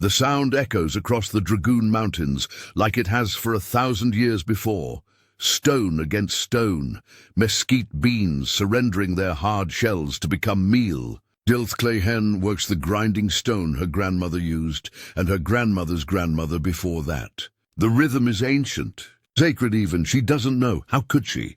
The sound echoes across the Dragoon Mountains like it has for 1,000 years before. Stone against stone, mesquite beans surrendering their hard shells to become meal. Dilth-cleyhen works the grinding stone her grandmother used, and her grandmother's grandmother before that. The rhythm is ancient, sacred even. She doesn't know, how could she?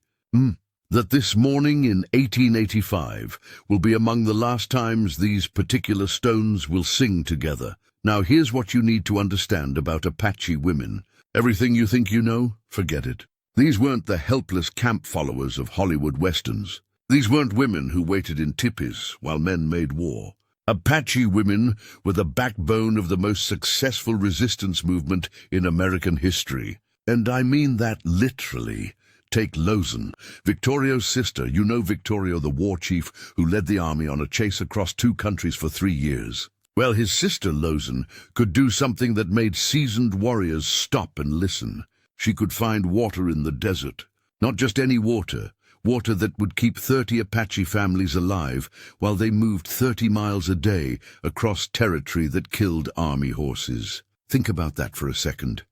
That this morning in 1885 will be among the last times these particular stones will sing together. Now here's what you need to understand about Apache women. Everything you think you know, forget it. These weren't the helpless camp followers of Hollywood westerns. These weren't women who waited in tipis while men made war. Apache women were the backbone of the most successful resistance movement in American history. And I mean that literally. Take Lozan, Victorio's sister. You know Victorio, the war chief who led the army on a chase across 2 countries for 3 years. Well, his sister Lozan could do something that made seasoned warriors stop and listen. She could find water in the desert. Not just any water, water that would keep 30 Apache families alive while they moved 30 miles a day across territory that killed army horses. Think about that for a second.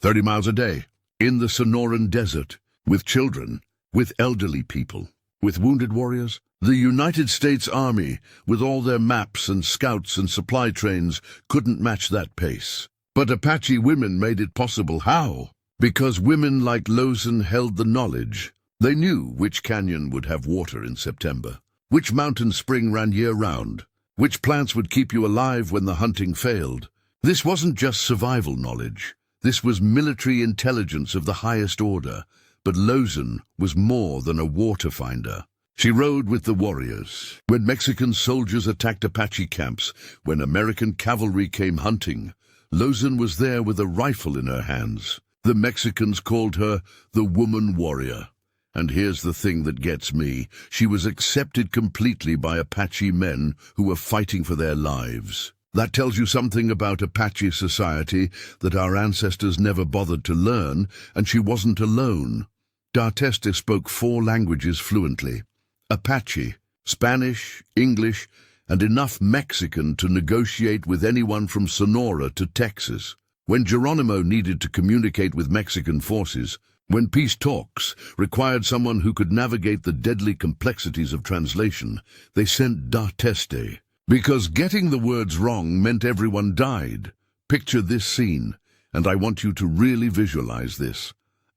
30 miles a day, in the Sonoran Desert, with children, with elderly people, with wounded warriors. The United States Army, with all their maps and scouts and supply trains, couldn't match that pace. But Apache women made it possible. How? Because women like Lozan held the knowledge. They knew which canyon would have water in September, which mountain spring ran year-round, which plants would keep you alive when the hunting failed. This wasn't just survival knowledge. This was military intelligence of the highest order. But Lozan was more than a water finder. She rode with the warriors. When Mexican soldiers attacked Apache camps, when American cavalry came hunting, Lozan was there with a rifle in her hands. The Mexicans called her the woman warrior. And here's the thing that gets me. She was accepted completely by Apache men who were fighting for their lives. That tells you something about Apache society that our ancestors never bothered to learn, and she wasn't alone. D'Arteste spoke 4 languages fluently. Apache, Spanish, English, and enough Mexican to negotiate with anyone from Sonora to Texas. When Geronimo needed to communicate with Mexican forces, when peace talks required someone who could navigate the deadly complexities of translation, they sent D'Arteste. Because getting the words wrong meant everyone died. Picture this scene, and I want you to really visualize this.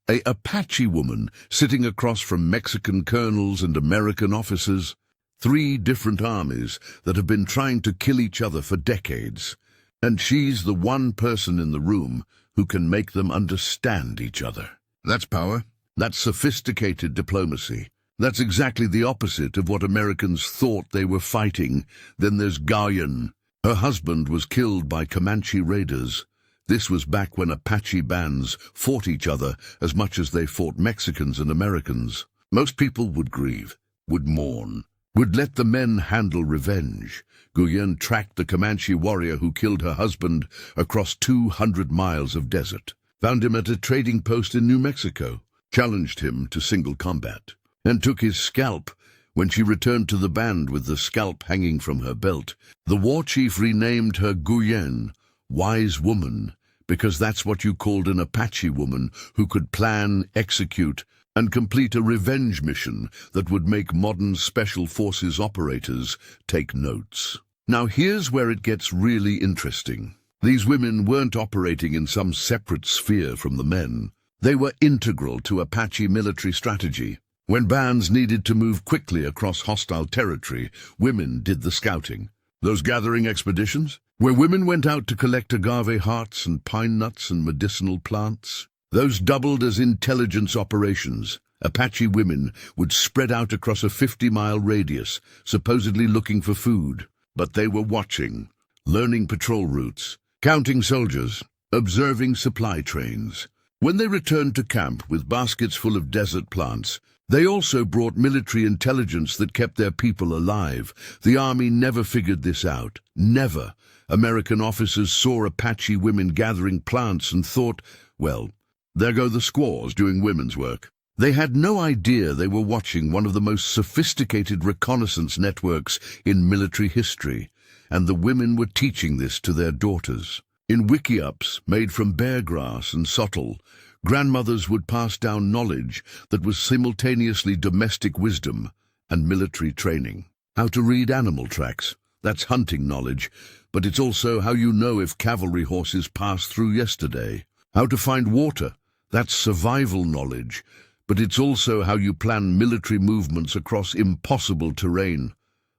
An Apache woman sitting across from Mexican colonels and American officers. 3 different armies that have been trying to kill each other for decades. And she's the one person in the room who can make them understand each other. That's power. That's sophisticated diplomacy. That's exactly the opposite of what Americans thought they were fighting. Then there's Gayan. Her husband was killed by Comanche raiders. This was back when Apache bands fought each other as much as they fought Mexicans and Americans. Most people would grieve, would mourn, would let the men handle revenge. Gayan tracked the Comanche warrior who killed her husband across 200 miles of desert, found him at a trading post in New Mexico, challenged him to single combat, and took his scalp. When she returned to the band with the scalp hanging from her belt, the war chief renamed her Gayan, wise woman, because that's what you called an Apache woman who could plan, execute, and complete a revenge mission that would make modern special forces operators take notes. Now here's where it gets really interesting. These women weren't operating in some separate sphere from the men. They were integral to Apache military strategy. When bands needed to move quickly across hostile territory, women did the scouting. Those gathering expeditions, where women went out to collect agave hearts and pine nuts and medicinal plants, those doubled as intelligence operations. Apache women would spread out across a 50-mile radius, supposedly looking for food. But they were watching, learning patrol routes, counting soldiers, observing supply trains. When they returned to camp with baskets full of desert plants, they also brought military intelligence that kept their people alive. The army never figured this out. Never. American officers saw Apache women gathering plants and thought, well, there go the squaws doing women's work. They had no idea they were watching one of the most sophisticated reconnaissance networks in military history, and the women were teaching this to their daughters. In wiki-ups made from bear grass and sottle, grandmothers would pass down knowledge that was simultaneously domestic wisdom and military training. How to read animal tracks, that's hunting knowledge, but it's also how you know if cavalry horses passed through yesterday. How to find water, that's survival knowledge, but it's also how you plan military movements across impossible terrain.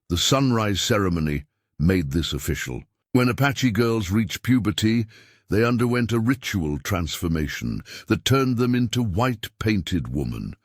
The sunrise ceremony made this official. When Apache girls reached puberty, they underwent a ritual transformation that turned them into white-painted woman,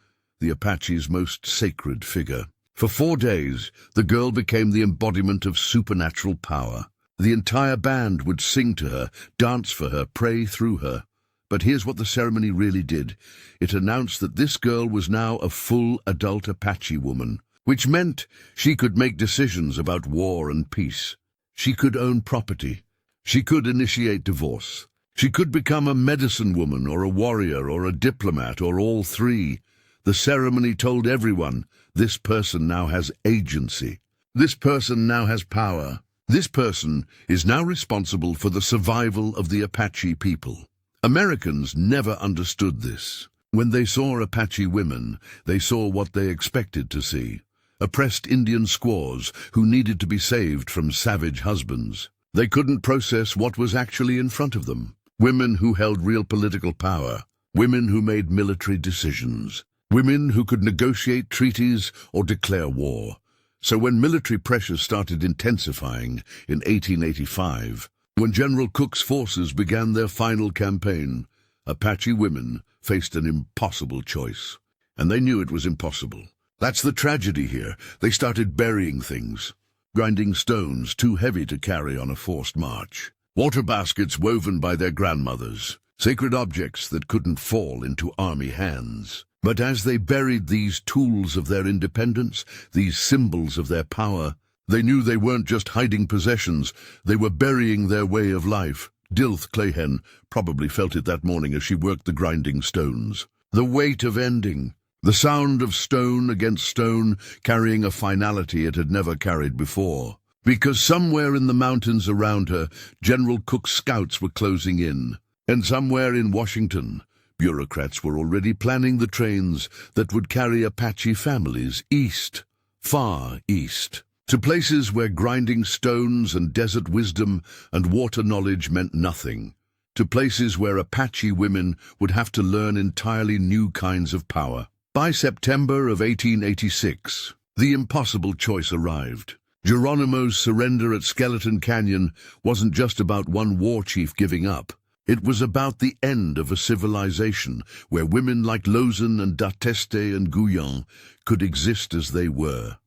the Apache's most sacred figure. For 4 days, the girl became the embodiment of supernatural power. The entire band would sing to her, dance for her, pray through her. But here's what the ceremony really did. It announced that this girl was now a full adult Apache woman, which meant she could make decisions about war and peace. She could own property. She could initiate divorce. She could become a medicine woman or a warrior or a diplomat or all three. The ceremony told everyone, this person now has agency. This person now has power. This person is now responsible for the survival of the Apache people. Americans never understood this. When they saw Apache women, they saw what they expected to see. Oppressed Indian squaws who needed to be saved from savage husbands. They couldn't process what was actually in front of them. Women who held real political power. Women who made military decisions. Women who could negotiate treaties or declare war. So when military pressure started intensifying in 1885, when General Cook's forces began their final campaign, Apache women faced an impossible choice. And they knew it was impossible. That's the tragedy here. They started burying things. Grinding stones too heavy to carry on a forced march. Water baskets woven by their grandmothers. Sacred objects that couldn't fall into army hands. But as they buried these tools of their independence, these symbols of their power, they knew they weren't just hiding possessions, they were burying their way of life. Dilth-cleyhen probably felt it that morning as she worked the grinding stones. The weight of ending. The sound of stone against stone carrying a finality it had never carried before. Because somewhere in the mountains around her, General Cook's scouts were closing in. And somewhere in Washington, bureaucrats were already planning the trains that would carry Apache families east, far east, to places where grinding stones and desert wisdom and water knowledge meant nothing, to places where Apache women would have to learn entirely new kinds of power. By September of 1886, the impossible choice arrived. Geronimo's surrender at Skeleton Canyon wasn't just about one war chief giving up. It was about the end of a civilization where women like Lauzon and D'Arteste and Guyon could exist as they were.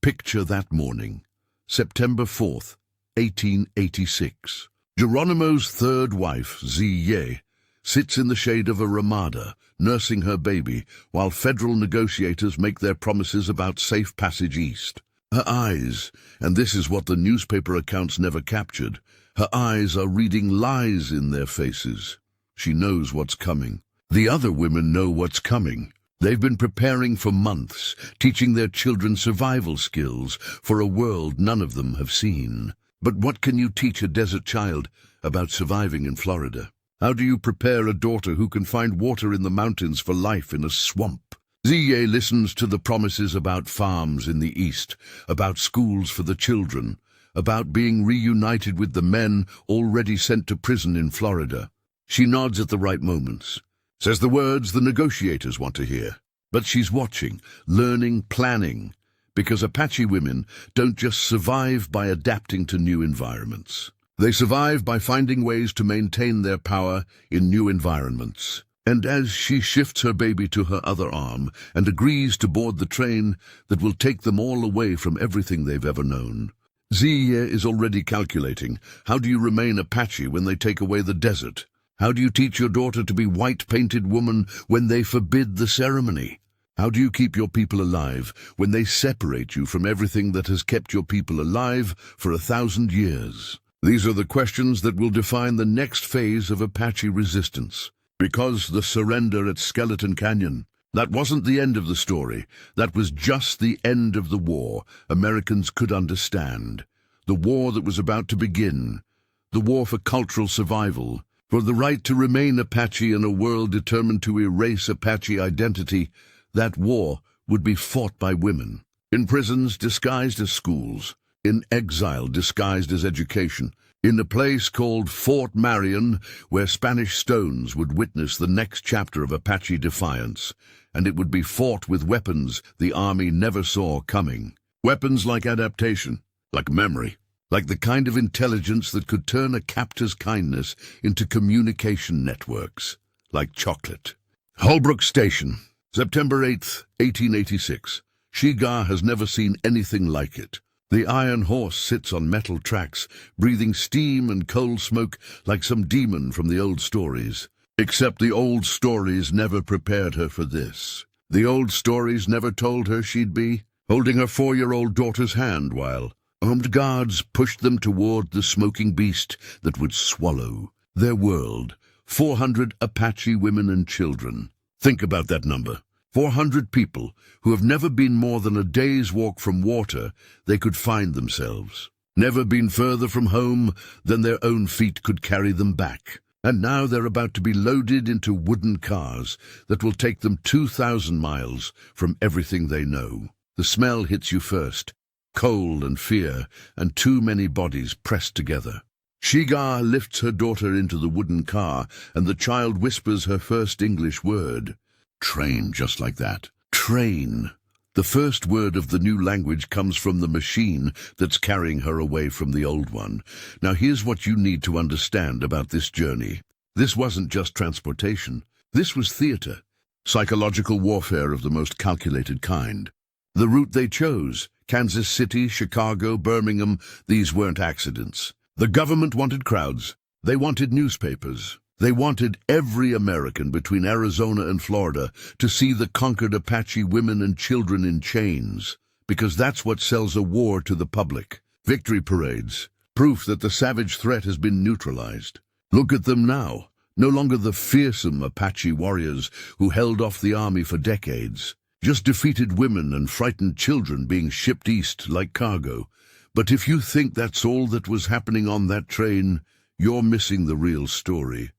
Picture that morning, September 4th, 1886. Geronimo's third wife, Ziye, sits in the shade of a ramada, nursing her baby, while federal negotiators make their promises about safe passage east. Her eyes, and this is what the newspaper accounts never captured, her eyes are reading lies in their faces. She knows what's coming. The other women know what's coming. They've been preparing for months, teaching their children survival skills for a world none of them have seen. But what can you teach a desert child about surviving in Florida? How do you prepare a daughter who can find water in the mountains for life in a swamp? Ziye listens to the promises about farms in the east, about schools for the children, about being reunited with the men already sent to prison in Florida. She nods at the right moments, says the words the negotiators want to hear. But she's watching, learning, planning, because Apache women don't just survive by adapting to new environments. They survive by finding ways to maintain their power in new environments. And as she shifts her baby to her other arm and agrees to board the train that will take them all away from everything they've ever known, Ziye is already calculating, how do you remain Apache when they take away the desert? How do you teach your daughter to be white-painted woman when they forbid the ceremony? How do you keep your people alive when they separate you from everything that has kept your people alive for 1,000 years? These are the questions that will define the next phase of Apache resistance. Because the surrender at Skeleton Canyon, that wasn't the end of the story. That was just the end of the war Americans could understand. The war that was about to begin. the war for cultural survival, for the right to remain Apache in a world determined to erase Apache identity. That war would be fought by women, in prisons disguised as schools, in exile disguised as education, in a place called Fort Marion, where Spanish stones would witness the next chapter of Apache defiance, and it would be fought with weapons the army never saw coming. Weapons like adaptation, like memory, like the kind of intelligence that could turn a captor's kindness into communication networks, like chocolate. Holbrook Station, September 8th, 1886. Shigar has never seen anything like it. The iron horse sits on metal tracks, breathing steam and coal smoke like some demon from the old stories. Except the old stories never prepared her for this. The old stories never told her she'd be holding her 4-year-old daughter's hand while armed guards pushed them toward the smoking beast that would swallow their world. 400 Apache women and children. Think about that number. 400 people who have never been more than a day's walk from water they could find themselves. Never been further from home than their own feet could carry them back. And now they're about to be loaded into wooden cars that will take them 2,000 miles from everything they know. The smell hits you first. Cold and fear, and too many bodies pressed together. Shigar lifts her daughter into the wooden car, and the child whispers her first English word. Train, just like that. Train. The first word of the new language comes from the machine that's carrying her away from the old one. Now here's what you need to understand about this journey. This wasn't just transportation. This was theater. Psychological warfare of the most calculated kind. The route they chose, Kansas City, Chicago, Birmingham, these weren't accidents. The government wanted crowds. They wanted newspapers. They wanted every American between Arizona and Florida to see the conquered Apache women and children in chains, because that's what sells a war to the public. Victory parades, proof that the savage threat has been neutralized. Look at them now, no longer the fearsome Apache warriors who held off the army for decades. Just defeated women and frightened children being shipped east like cargo. But if you think that's all that was happening on that train, you're missing the real story.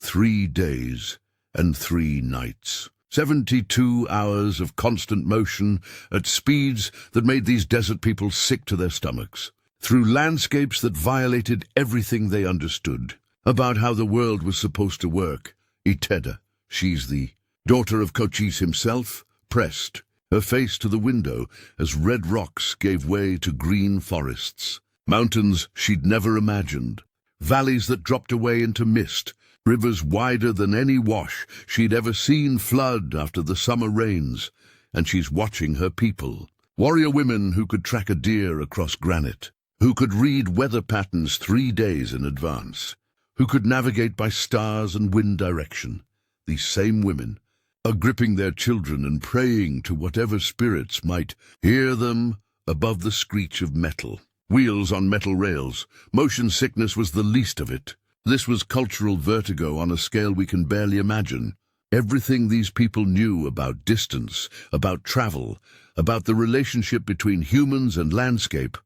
3 days and 3 nights. 72 hours of constant motion at speeds that made these desert people sick to their stomachs. Through landscapes that violated everything they understood about how the world was supposed to work. Iteda, she's the daughter of Cochise himself, pressed her face to the window as red rocks gave way to green forests. Mountains she'd never imagined. Valleys that dropped away into mist. Rivers wider than any wash she'd ever seen flood after the summer rains. And she's watching her people. Warrior women who could track a deer across granite. Who could read weather patterns 3 days in advance. Who could navigate by stars and wind direction. These same women are gripping their children and praying to whatever spirits might hear them above the screech of metal. Wheels on metal rails. Motion sickness was the least of it. This was cultural vertigo on a scale we can barely imagine. Everything these people knew about distance, about travel, about the relationship between humans and landscape,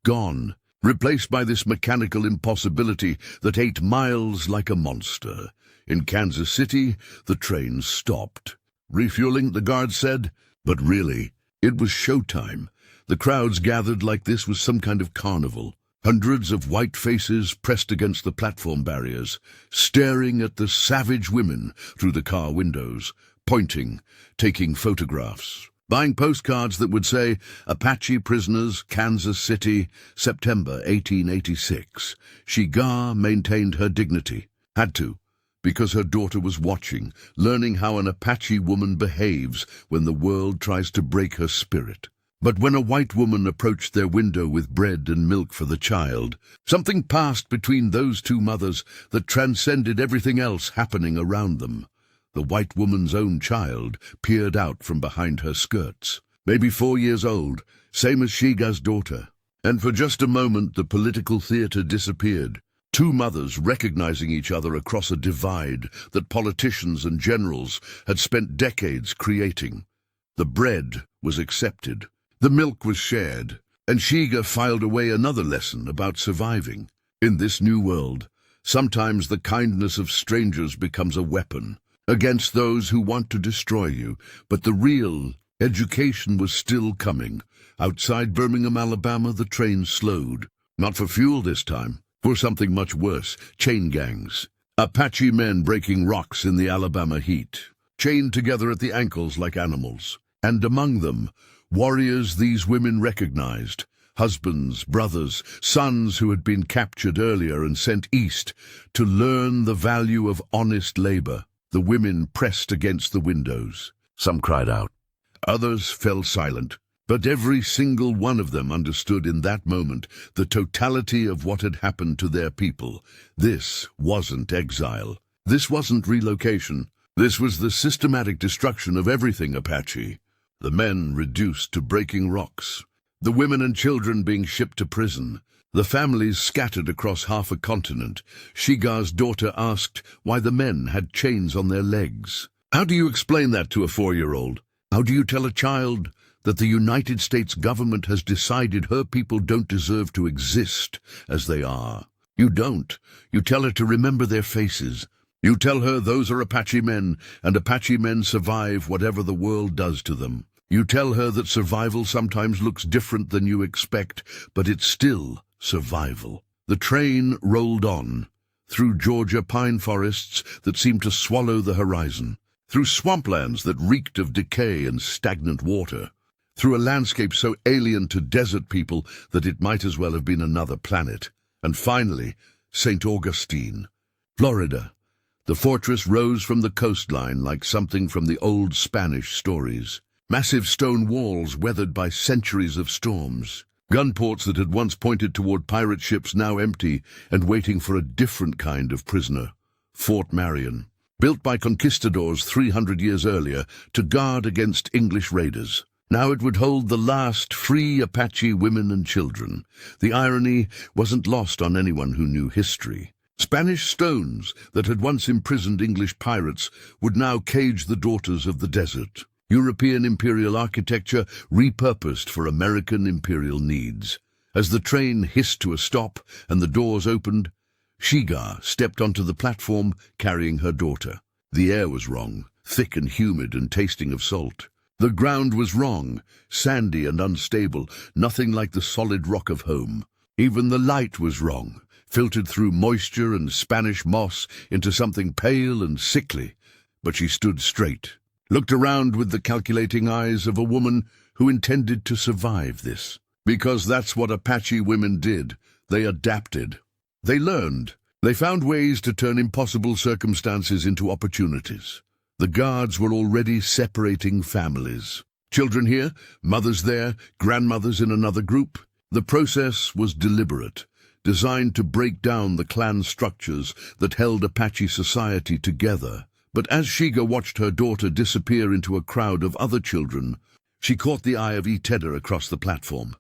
gone, replaced by this mechanical impossibility that ate miles like a monster. In Kansas City, the train stopped. Refueling, the guard said, but really, it was showtime. The crowds gathered like this was some kind of carnival. Hundreds of white faces pressed against the platform barriers, staring at the savage women through the car windows, pointing, taking photographs, buying postcards that would say, Apache prisoners, Kansas City, September 1886. Shigar maintained her dignity. Had to, because her daughter was watching, learning how an Apache woman behaves when the world tries to break her spirit. But when a white woman approached their window with bread and milk for the child, something passed between those two mothers that transcended everything else happening around them. The white woman's own child peered out from behind her skirts, maybe 4 years old, same as Shigar's daughter. And for just a moment the political theater disappeared. Two mothers recognizing each other across a divide that politicians and generals had spent decades creating. The bread was accepted. The milk was shared, and Shigar filed away another lesson about surviving. In this new world, sometimes the kindness of strangers becomes a weapon against those who want to destroy you. But the real education was still coming. Outside Birmingham, Alabama, the train slowed. Not for fuel this time, for something much worse: chain gangs. Apache men breaking rocks in the Alabama heat, chained together at the ankles like animals. And among them, warriors these women recognized. Husbands, brothers, sons who had been captured earlier and sent east to learn the value of honest labor. The women pressed against the windows. Some cried out. Others fell silent. But every single one of them understood in that moment the totality of what had happened to their people. This wasn't exile. This wasn't relocation. This was the systematic destruction of everything Apache. The men reduced to breaking rocks. The women and children being shipped to prison. The families scattered across half a continent. Shigar's daughter asked why the men had chains on their legs. How do you explain that to a 4-year-old? How do you tell a child that the United States government has decided her people don't deserve to exist as they are? You don't. You tell her to remember their faces. You tell her those are Apache men, and Apache men survive whatever the world does to them. You tell her that survival sometimes looks different than you expect, but it's still survival. The train rolled on, through Georgia pine forests that seemed to swallow the horizon, through swamplands that reeked of decay and stagnant water, through a landscape so alien to desert people that it might as well have been another planet. And finally, St. Augustine, Florida. The fortress rose from the coastline like something from the old Spanish stories. Massive stone walls weathered by centuries of storms. Gunports that had once pointed toward pirate ships now empty and waiting for a different kind of prisoner. Fort Marion, built by conquistadors 300 years earlier to guard against English raiders. Now it would hold the last free Apache women and children. The irony wasn't lost on anyone who knew history. Spanish stones that had once imprisoned English pirates would now cage the daughters of the desert. European imperial architecture repurposed for American imperial needs. As the train hissed to a stop and the doors opened, Shigar stepped onto the platform carrying her daughter. The air was wrong, thick and humid and tasting of salt. The ground was wrong, sandy and unstable, nothing like the solid rock of home. Even the light was wrong, filtered through moisture and Spanish moss into something pale and sickly. But she stood straight, looked around with the calculating eyes of a woman who intended to survive this. Because that's what Apache women did. They adapted. They learned. They found ways to turn impossible circumstances into opportunities. The guards were already separating families. Children here, mothers there, grandmothers in another group. The process was deliberate, designed to break down the clan structures that held Apache society together. But as Shiga watched her daughter disappear into a crowd of other children, she caught the eye of Iteda across the platform.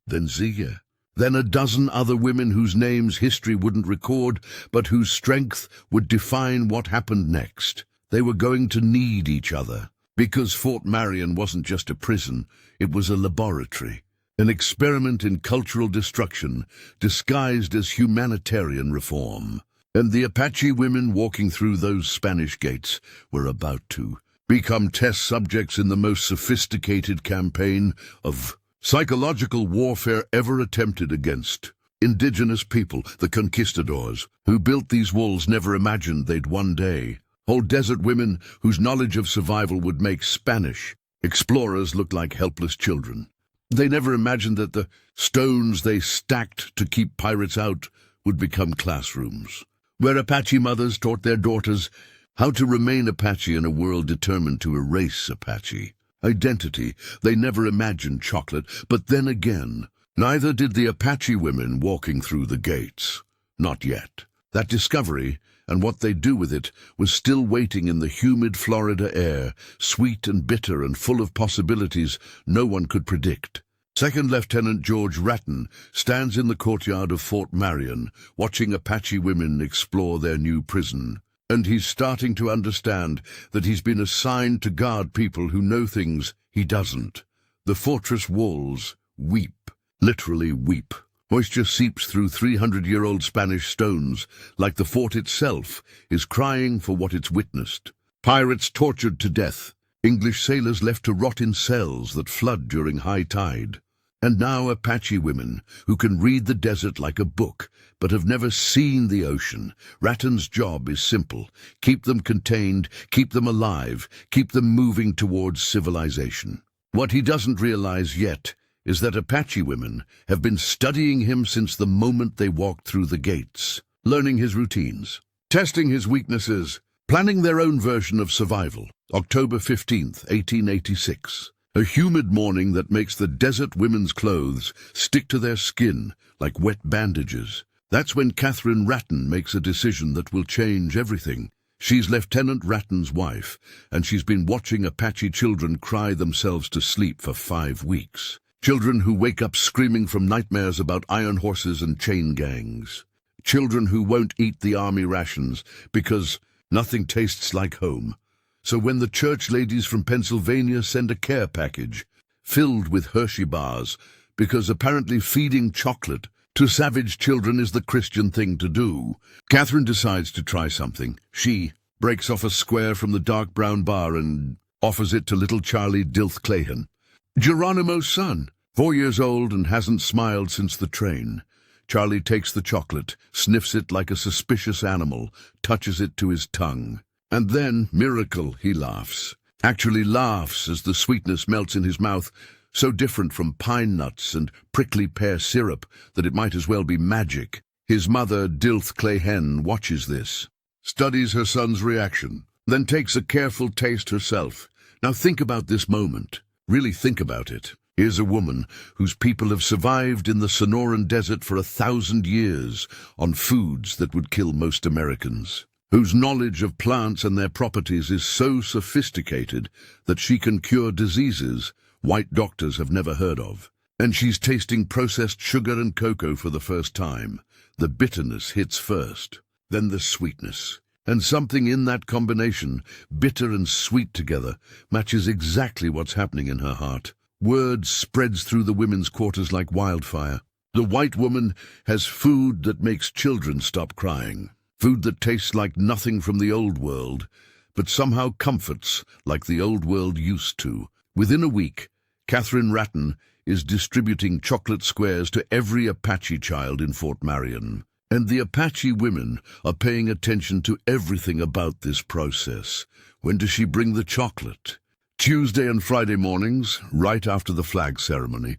Then Zia. Then a dozen other women whose names history wouldn't record, but whose strength would define what happened next. They were going to need each other, because Fort Marion wasn't just a prison, it was a laboratory, an experiment in cultural destruction disguised as humanitarian reform. And the Apache women walking through those Spanish gates were about to become test subjects in the most sophisticated campaign of psychological warfare ever attempted against indigenous people. The conquistadors who built these walls never imagined they'd one day hold desert women whose knowledge of survival would make Spanish explorers look like helpless children. They never imagined that the stones they stacked to keep pirates out would become classrooms, where Apache mothers taught their daughters how to remain Apache in a world determined to erase Apache identity. They never imagined chocolate, but then again, neither did the Apache women walking through the gates. Not yet. That discovery, and what they'd do with it, was still waiting in the humid Florida air, sweet and bitter and full of possibilities no one could predict. Second Lieutenant George Ratton stands in the courtyard of Fort Marion, watching Apache women explore their new prison. And he's starting to understand that he's been assigned to guard people who know things he doesn't. The fortress walls weep, literally weep, Moisture seeps through 300-year-old Spanish stones, like the fort itself is crying for what it's witnessed. Pirates tortured to death, English sailors left to rot in cells that flood during high tide. And now Apache women, who can read the desert like a book, but have never seen the ocean. Ratton's job is simple: keep them contained, keep them alive, keep them moving towards civilization. What he doesn't realize yet is that Apache women have been studying him since the moment they walked through the gates, learning his routines, testing his weaknesses, planning their own version of survival. October 15th, 1886. A humid morning that makes the desert women's clothes stick to their skin like wet bandages. That's when Catherine Ratton makes a decision that will change everything. She's Lieutenant Ratton's wife, and she's been watching Apache children cry themselves to sleep for 5 weeks. Children who wake up screaming from nightmares about iron horses and chain gangs. Children who won't eat the army rations because nothing tastes like home. So when the church ladies from Pennsylvania send a care package filled with Hershey bars, because apparently feeding chocolate to savage children is the Christian thing to do, Catherine decides to try something. She breaks off a square from the dark brown bar and offers it to little Charlie Dilth-cleyhen, Geronimo's son, 4 years old and hasn't smiled since the train. Charlie takes the chocolate, sniffs it like a suspicious animal, touches it to his tongue. And then, miracle, he laughs. Actually laughs as the sweetness melts in his mouth, so different from pine nuts and prickly pear syrup that it might as well be magic. His mother, Dilth-cleyhen, watches this, studies her son's reaction, then takes a careful taste herself. Now think about this moment. Really think about it. Here's a woman whose people have survived in the Sonoran Desert for 1,000 years on foods that would kill most Americans, whose knowledge of plants and their properties is so sophisticated that she can cure diseases white doctors have never heard of. And she's tasting processed sugar and cocoa for the first time. The bitterness hits first, then the sweetness. And something in that combination, bitter and sweet together, matches exactly what's happening in her heart. Word spreads through the women's quarters like wildfire. The white woman has food that makes children stop crying. Food that tastes like nothing from the old world, but somehow comforts like the old world used to. Within a week, Catherine Ratton is distributing chocolate squares to every Apache child in Fort Marion. And the Apache women are paying attention to everything about this process. When does she bring the chocolate? Tuesday and Friday mornings, right after the flag ceremony.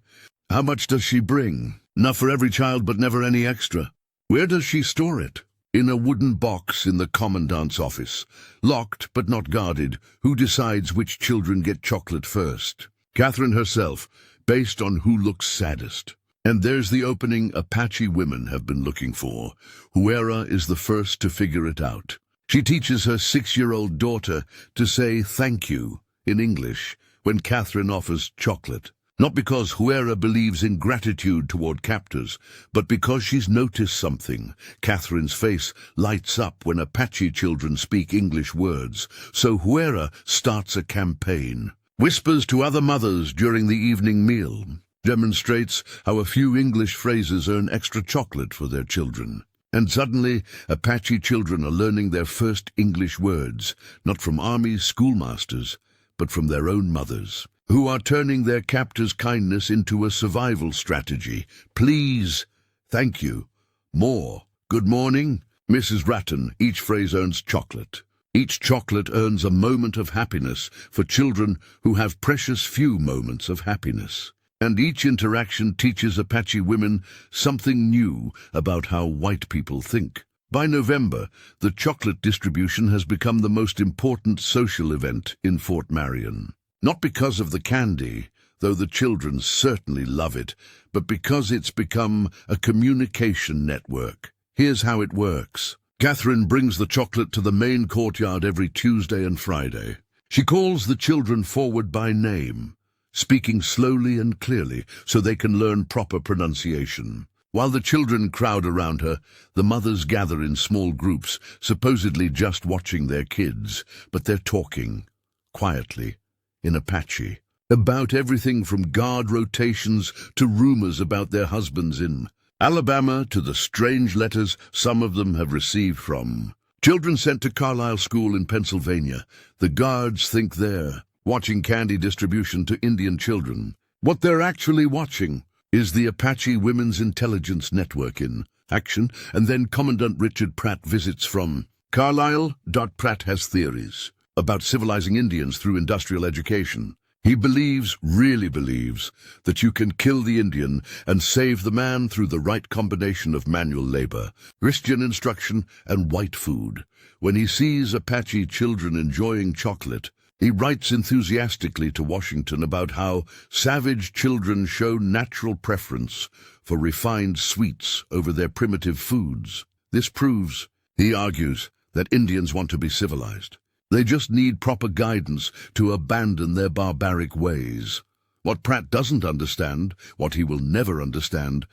How much does she bring? Enough for every child, but never any extra. Where does she store it? In a wooden box in the commandant's office. Locked, but not guarded. Who decides which children get chocolate first? Catherine herself, based on who looks saddest. And there's the opening Apache women have been looking for. Huera is the first to figure it out. She teaches her 6-year-old daughter to say thank you in English when Catherine offers chocolate. Not because Huera believes in gratitude toward captors, but because she's noticed something. Catherine's face lights up when Apache children speak English words, so Huera starts a campaign. Whispers to other mothers during the evening meal. Demonstrates how a few English phrases earn extra chocolate for their children. And suddenly, Apache children are learning their first English words, not from army schoolmasters, but from their own mothers, who are turning their captors' kindness into a survival strategy. Please, thank you, more, good morning, Mrs. Ratton. Each phrase earns chocolate. Each chocolate earns a moment of happiness for children who have precious few moments of happiness. And each interaction teaches Apache women something new about how white people think. By November, the chocolate distribution has become the most important social event in Fort Marion. Not because of the candy, though the children certainly love it, but because it's become a communication network. Here's how it works. Catherine brings the chocolate to the main courtyard every Tuesday and Friday. She calls the children forward by name, speaking slowly and clearly so they can learn proper pronunciation. While the children crowd around her, the mothers gather in small groups, supposedly just watching their kids, but they're talking, quietly, in Apache, about everything from guard rotations to rumors about their husbands in Alabama to the strange letters some of them have received from children sent to Carlisle School in Pennsylvania. The guards think they're watching candy distribution to Indian children. What they're actually watching is the Apache Women's Intelligence Network in action, and then Commandant Richard Pratt visits from Carlisle. Pratt has theories about civilizing Indians through industrial education. He really believes, that you can kill the Indian and save the man through the right combination of manual labor, Christian instruction, and white food. When he sees Apache children enjoying chocolate, he writes enthusiastically to Washington about how savage children show natural preference for refined sweets over their primitive foods. This proves, he argues, that Indians want to be civilized. They just need proper guidance to abandon their barbaric ways. What Pratt doesn't understand, what he will never understand,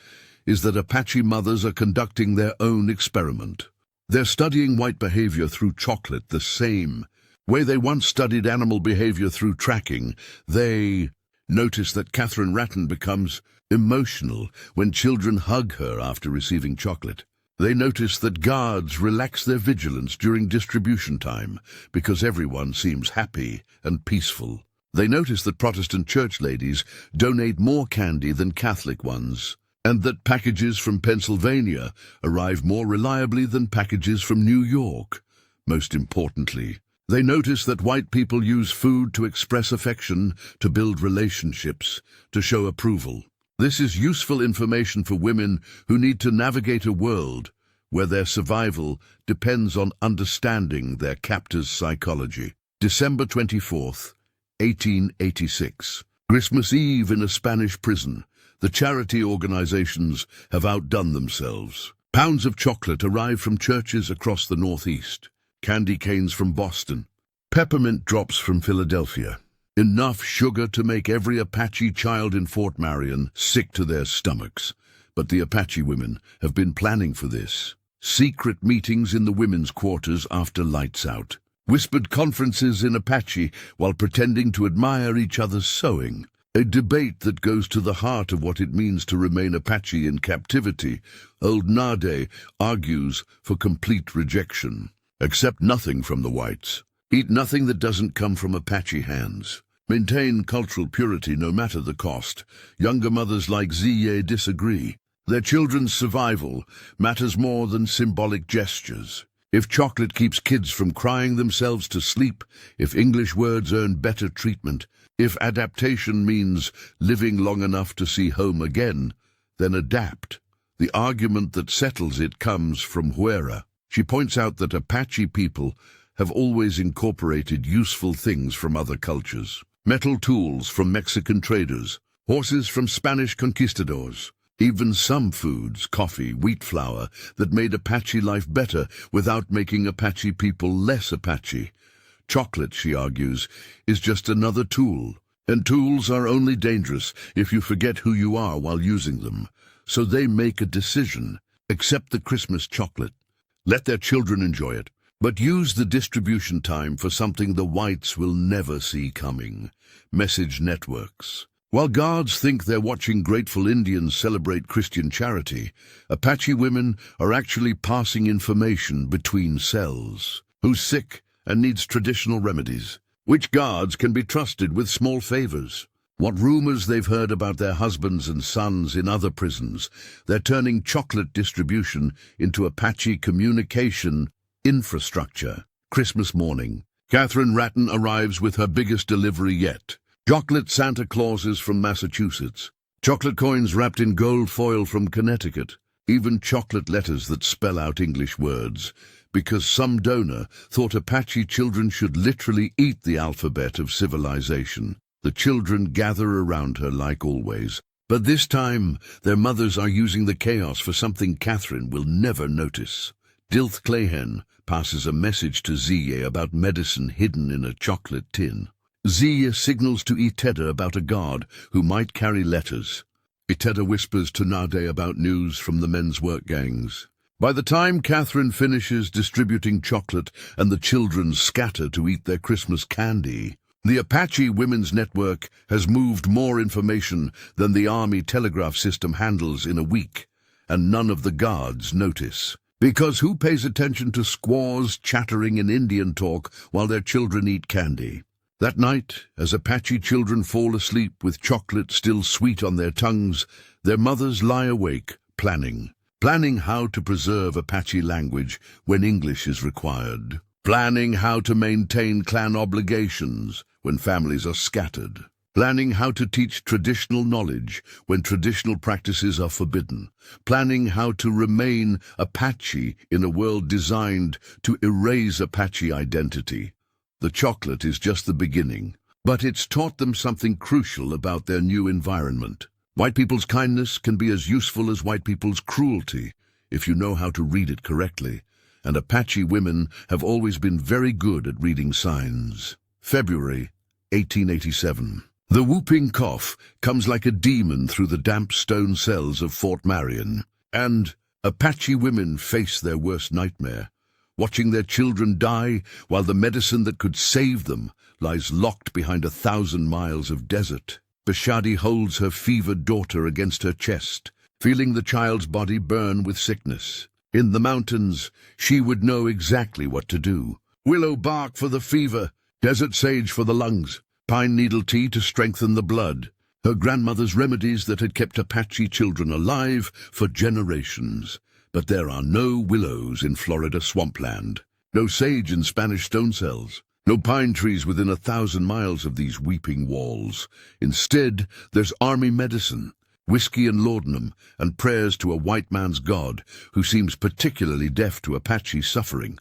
is that Apache mothers are conducting their own experiment. They're studying white behavior through chocolate the same way they once studied animal behavior through tracking. They notice that Catherine Ratton becomes emotional when children hug her after receiving chocolate. They notice that guards relax their vigilance during distribution time because everyone seems happy and peaceful. They notice that Protestant church ladies donate more candy than Catholic ones, and that packages from Pennsylvania arrive more reliably than packages from New York. Most importantly, they notice that white people use food to express affection, to build relationships, to show approval. This is useful information for women who need to navigate a world where their survival depends on understanding their captor's psychology. December 24th, 1886. Christmas Eve in a Spanish prison. The charity organizations have outdone themselves. Pounds of chocolate arrive from churches across the Northeast. Candy canes from Boston. Peppermint drops from Philadelphia. Enough sugar to make every Apache child in Fort Marion sick to their stomachs. But the Apache women have been planning for this. Secret meetings in the women's quarters after lights out. Whispered conferences in Apache while pretending to admire each other's sewing. A debate that goes to the heart of what it means to remain Apache in captivity. Old Nade argues for complete rejection. Accept nothing from the whites. Eat nothing that doesn't come from Apache hands. Maintain cultural purity no matter the cost. Younger mothers like Zye disagree. Their children's survival matters more than symbolic gestures. If chocolate keeps kids from crying themselves to sleep, if English words earn better treatment, if adaptation means living long enough to see home again, then adapt. The argument that settles it comes from Huera. She points out that Apache people have always incorporated useful things from other cultures. Metal tools from Mexican traders, horses from Spanish conquistadors, even some foods, coffee, wheat flour, that made Apache life better without making Apache people less Apache. Chocolate, she argues, is just another tool, and tools are only dangerous if you forget who you are while using them. So they make a decision. Accept the Christmas chocolate. Let their children enjoy it. But use the distribution time for something the whites will never see coming. Message networks. While guards think they're watching grateful Indians celebrate Christian charity, Apache women are actually passing information between cells. Who's sick and needs traditional remedies? Which guards can be trusted with small favors? What rumors they've heard about their husbands and sons in other prisons. They're turning chocolate distribution into Apache communication infrastructure. Christmas morning. Catherine Ratton arrives with her biggest delivery yet. Chocolate Santa Clauses from Massachusetts. Chocolate coins wrapped in gold foil from Connecticut. Even chocolate letters that spell out English words. Because some donor thought Apache children should literally eat the alphabet of civilization. The children gather around her like always. But this time, their mothers are using the chaos for something Catherine will never notice. Dilth-cleyhen passes a message to Zye about medicine hidden in a chocolate tin. Zye signals to Iteda about a guard who might carry letters. Iteda whispers to Nade about news from the men's work gangs. By the time Catherine finishes distributing chocolate and the children scatter to eat their Christmas candy, the Apache Women's Network has moved more information than the Army telegraph system handles in a week. and none of the guards notice. Because who pays attention to squaws chattering in Indian talk while their children eat candy? That night, as Apache children fall asleep with chocolate still sweet on their tongues, their mothers lie awake, planning how to preserve Apache language when English is required, planning how to maintain clan obligations when families are scattered, planning how to teach traditional knowledge when traditional practices are forbidden, planning how to remain Apache in a world designed to erase Apache identity. The chocolate is just the beginning, but it's taught them something crucial about their new environment. White people's kindness can be as useful as white people's cruelty if you know how to read it correctly, and Apache women have always been very good at reading signs. February 1887. The whooping cough comes like a demon through the damp stone cells of Fort Marion, and Apache women face their worst nightmare, watching their children die while the medicine that could save them lies locked behind 1,000 miles of desert. Beshadi holds her fevered daughter against her chest, feeling the child's body burn with sickness. In the mountains, she would know exactly what to do. Willow bark for the fever, desert sage for the lungs, pine needle tea to strengthen the blood. Her grandmother's remedies that had kept Apache children alive for generations. But there are no willows in Florida swampland, no sage in Spanish stone cells, no pine trees within 1,000 miles of these weeping walls. Instead, there's army medicine, whiskey and laudanum, and prayers to a white man's God who seems particularly deaf to Apache suffering.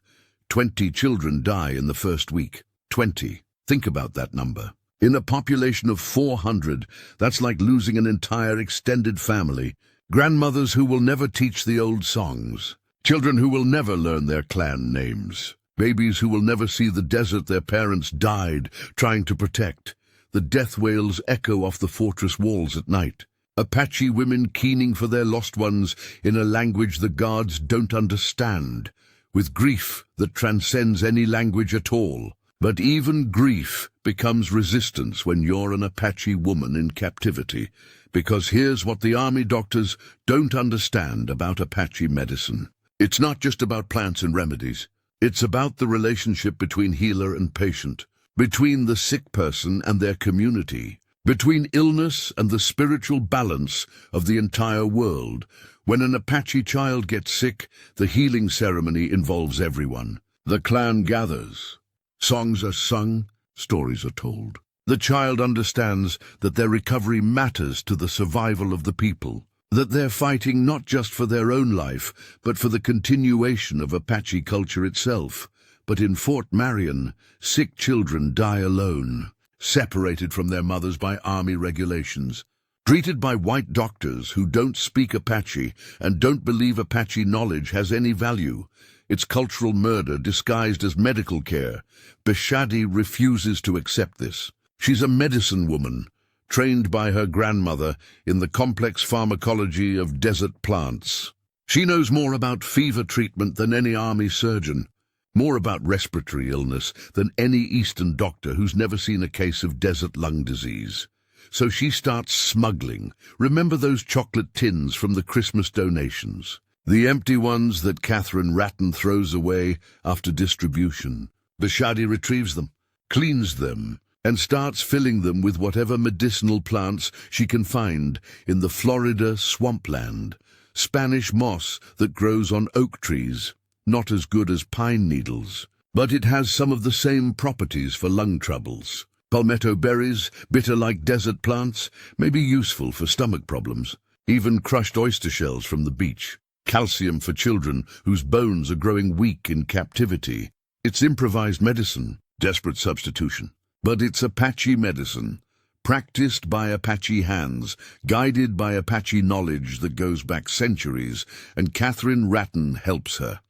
20 children die in the first week. 20. Think about that number. In a population of 400, that's like losing an entire extended family. Grandmothers who will never teach the old songs. Children who will never learn their clan names. Babies who will never see the desert their parents died trying to protect. The death wails echo off the fortress walls at night. Apache women keening for their lost ones in a language the guards don't understand, with grief that transcends any language at all. But even grief becomes resistance when you're an Apache woman in captivity, because here's what the army doctors don't understand about Apache medicine. It's not just about plants and remedies. It's about the relationship between healer and patient, between the sick person and their community, between illness and the spiritual balance of the entire world. When an Apache child gets sick, the healing ceremony involves everyone. The clan gathers. Songs are sung, stories are told. The child understands that their recovery matters to the survival of the people, that they're fighting not just for their own life, but for the continuation of Apache culture itself. But in Fort Marion, sick children die alone, separated from their mothers by army regulations, treated by white doctors who don't speak Apache and don't believe Apache knowledge has any value. It's cultural murder disguised as medical care. Beshadi refuses to accept this. She's a medicine woman, trained by her grandmother in the complex pharmacology of desert plants. She knows more about fever treatment than any army surgeon, more about respiratory illness than any Eastern doctor who's never seen a case of desert lung disease. So she starts smuggling. Remember those chocolate tins from the Christmas donations? The empty ones that Catherine Ratton throws away after distribution. Beshadi retrieves them, cleans them, and starts filling them with whatever medicinal plants she can find in the Florida swampland. Spanish moss that grows on oak trees, not as good as pine needles, but it has some of the same properties for lung troubles. Palmetto berries, bitter like desert plants, may be useful for stomach problems. Even crushed oyster shells from the beach. Calcium for children whose bones are growing weak in captivity. It's improvised medicine, desperate substitution. But it's Apache medicine, practiced by Apache hands, guided by Apache knowledge that goes back centuries, and Catherine Ratton helps her.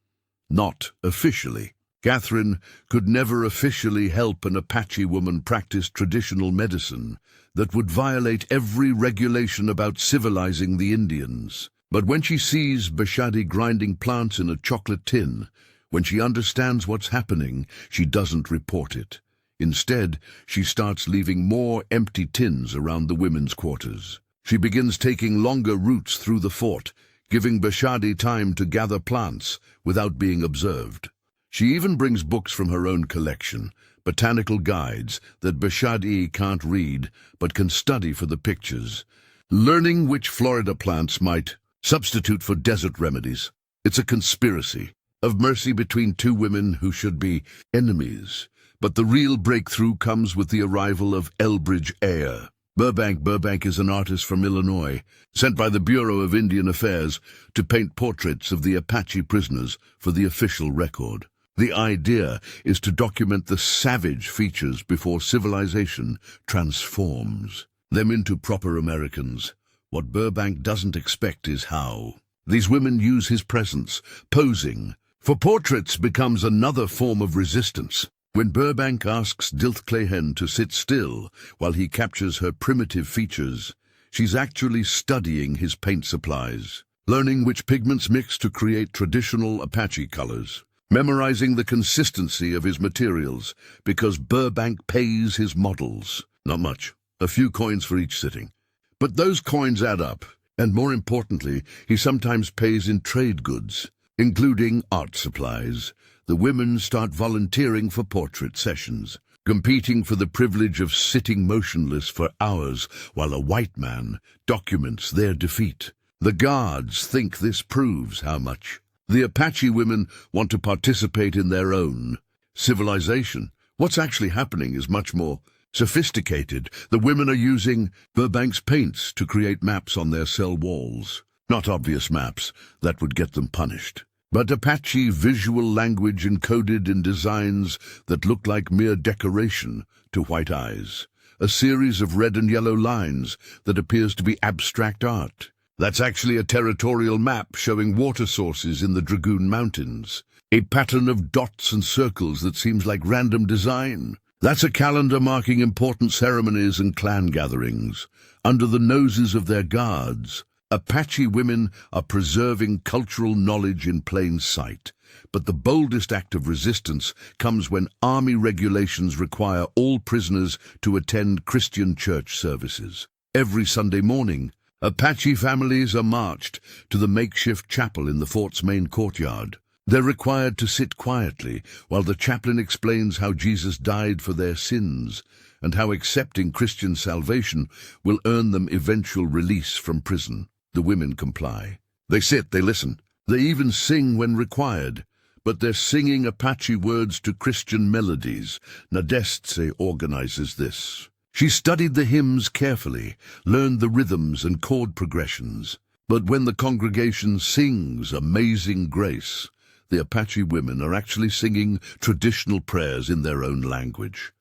Not officially. Catherine could never officially help an Apache woman practice traditional medicine that would violate every regulation about civilizing the Indians. But when she sees Beshadi grinding plants in a chocolate tin, when she understands what's happening, she doesn't report it. Instead, she starts leaving more empty tins around the women's quarters. She begins taking longer routes through the fort, giving Beshadi time to gather plants without being observed. She even brings books from her own collection, botanical guides that Beshadi can't read but can study for the pictures, learning which Florida plants might substitute for desert remedies. It's a conspiracy of mercy between two women who should be enemies. But the real breakthrough comes with the arrival of Elbridge Eyre. Burbank is an artist from Illinois, sent by the Bureau of Indian Affairs to paint portraits of the Apache prisoners for the official record. The idea is to document the savage features before civilization transforms them into proper Americans. What Burbank doesn't expect is how these women use his presence. Posing for portraits becomes another form of resistance. When Burbank asks Dilth-cleyhen to sit still while he captures her primitive features, she's actually studying his paint supplies, learning which pigments mix to create traditional Apache colors, memorizing the consistency of his materials because Burbank pays his models. Not much, a few coins for each sitting. But those coins add up, and more importantly, he sometimes pays in trade goods, including art supplies. The women start volunteering for portrait sessions, competing for the privilege of sitting motionless for hours while a white man documents their defeat. The guards think this proves how much the Apache women want to participate in their own civilization. What's actually happening is much more sophisticated. The women are using Burbank's paints to create maps on their cell walls. Not obvious maps that would get them punished, but Apache visual language encoded in designs that look like mere decoration to white eyes. A series of red and yellow lines that appears to be abstract art. That's actually a territorial map showing water sources in the Dragoon Mountains. A pattern of dots and circles that seems like random design. That's a calendar marking important ceremonies and clan gatherings. Under the noses of their guards, Apache women are preserving cultural knowledge in plain sight. But the boldest act of resistance comes when army regulations require all prisoners to attend Christian church services. Every Sunday morning, Apache families are marched to the makeshift chapel in the fort's main courtyard. They're required to sit quietly while the chaplain explains how Jesus died for their sins and how accepting Christian salvation will earn them eventual release from prison. The women comply. They sit, they listen. They even sing when required, but they're singing Apache words to Christian melodies. Nadestse organizes this. She studied the hymns carefully, learned the rhythms and chord progressions. But when the congregation sings Amazing Grace, the Apache women are actually singing traditional prayers in their own language.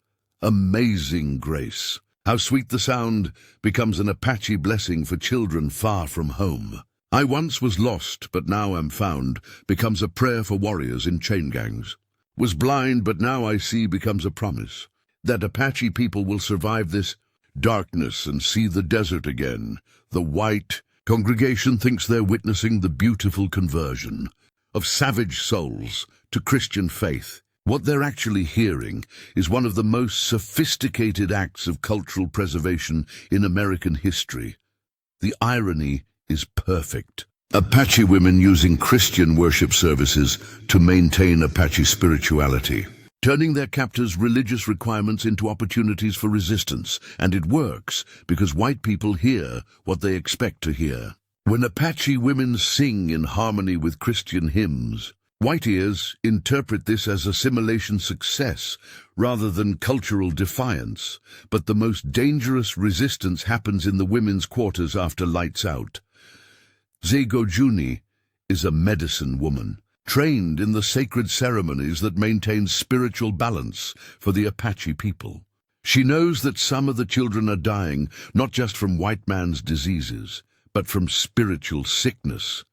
Amazing Grace. How sweet the sound becomes an Apache blessing for children far from home. I once was lost, but now am found becomes a prayer for warriors in chain gangs. Was blind, but now I see becomes a promise that Apache people will survive this darkness and see the desert again. The white congregation thinks they're witnessing the beautiful conversion of savage souls to Christian faith. What they're actually hearing is one of the most sophisticated acts of cultural preservation in American history. The irony is perfect. Apache women using Christian worship services to maintain Apache spirituality, turning their captors' religious requirements into opportunities for resistance. And it works because white people hear what they expect to hear. When Apache women sing in harmony with Christian hymns, white ears interpret this as assimilation success rather than cultural defiance. But the most dangerous resistance happens in the women's quarters after lights out. Zegojuni is a medicine woman, trained in the sacred ceremonies that maintain spiritual balance for the Apache people. She knows that some of the children are dying not just from white man's diseases, but from spiritual sickness,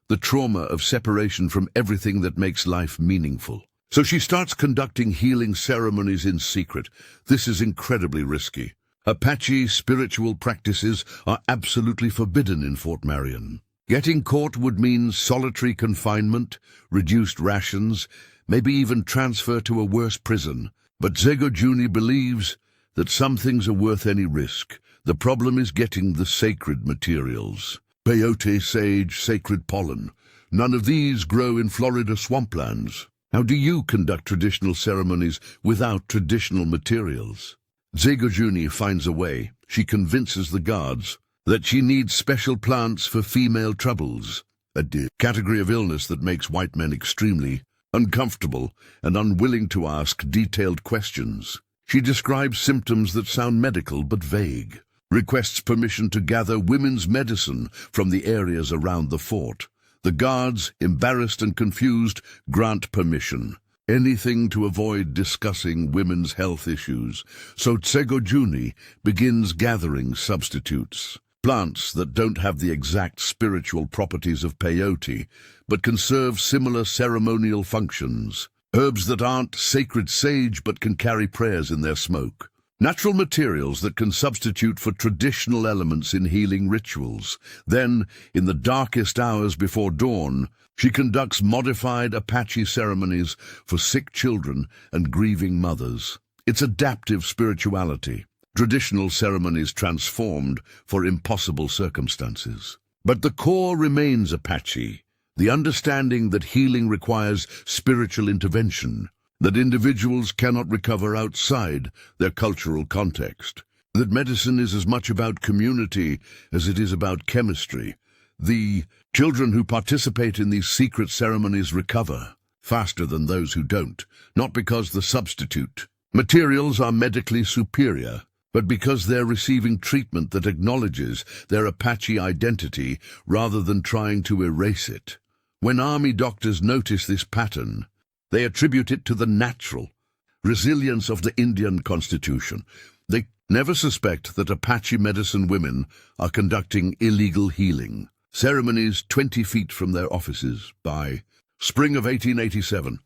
the trauma of separation from everything that makes life meaningful. So she starts conducting healing ceremonies in secret. This is incredibly risky. Apache spiritual practices are absolutely forbidden in Fort Marion. Getting caught would mean solitary confinement, reduced rations, maybe even transfer to a worse prison. But Zegojuni believes that some things are worth any risk. The problem is getting the sacred materials. peyote, sage, sacred pollen. None of these grow in Florida swamplands. How do you conduct traditional ceremonies without traditional materials? Zegojuni finds a way. She convinces the guards that she needs special plants for female troubles, a category of illness that makes white men extremely uncomfortable and unwilling to ask detailed questions. She describes symptoms that sound medical but vague, requests permission to gather women's medicine from the areas around the fort. The guards, embarrassed and confused, grant permission. Anything to avoid discussing women's health issues. So Zegojuni begins gathering substitutes. Plants that don't have the exact spiritual properties of peyote, but can serve similar ceremonial functions. Herbs that aren't sacred sage but can carry prayers in their smoke. Natural materials that can substitute for traditional elements in healing rituals. Then, in the darkest hours before dawn, she conducts modified Apache ceremonies for sick children and grieving mothers. It's adaptive spirituality, traditional ceremonies transformed for impossible circumstances. But the core remains Apache, the understanding that healing requires spiritual intervention, that individuals cannot recover outside their cultural context, that medicine is as much about community as it is about chemistry. The children who participate in these secret ceremonies recover faster than those who don't, not because the substitute materials are medically superior, but because they're receiving treatment that acknowledges their Apache identity rather than trying to erase it. When army doctors notice this pattern, they attribute it to the natural resilience of the Indian constitution. They never suspect that Apache medicine women are conducting illegal healing ceremonies 20 feet from their offices. By spring of 1887,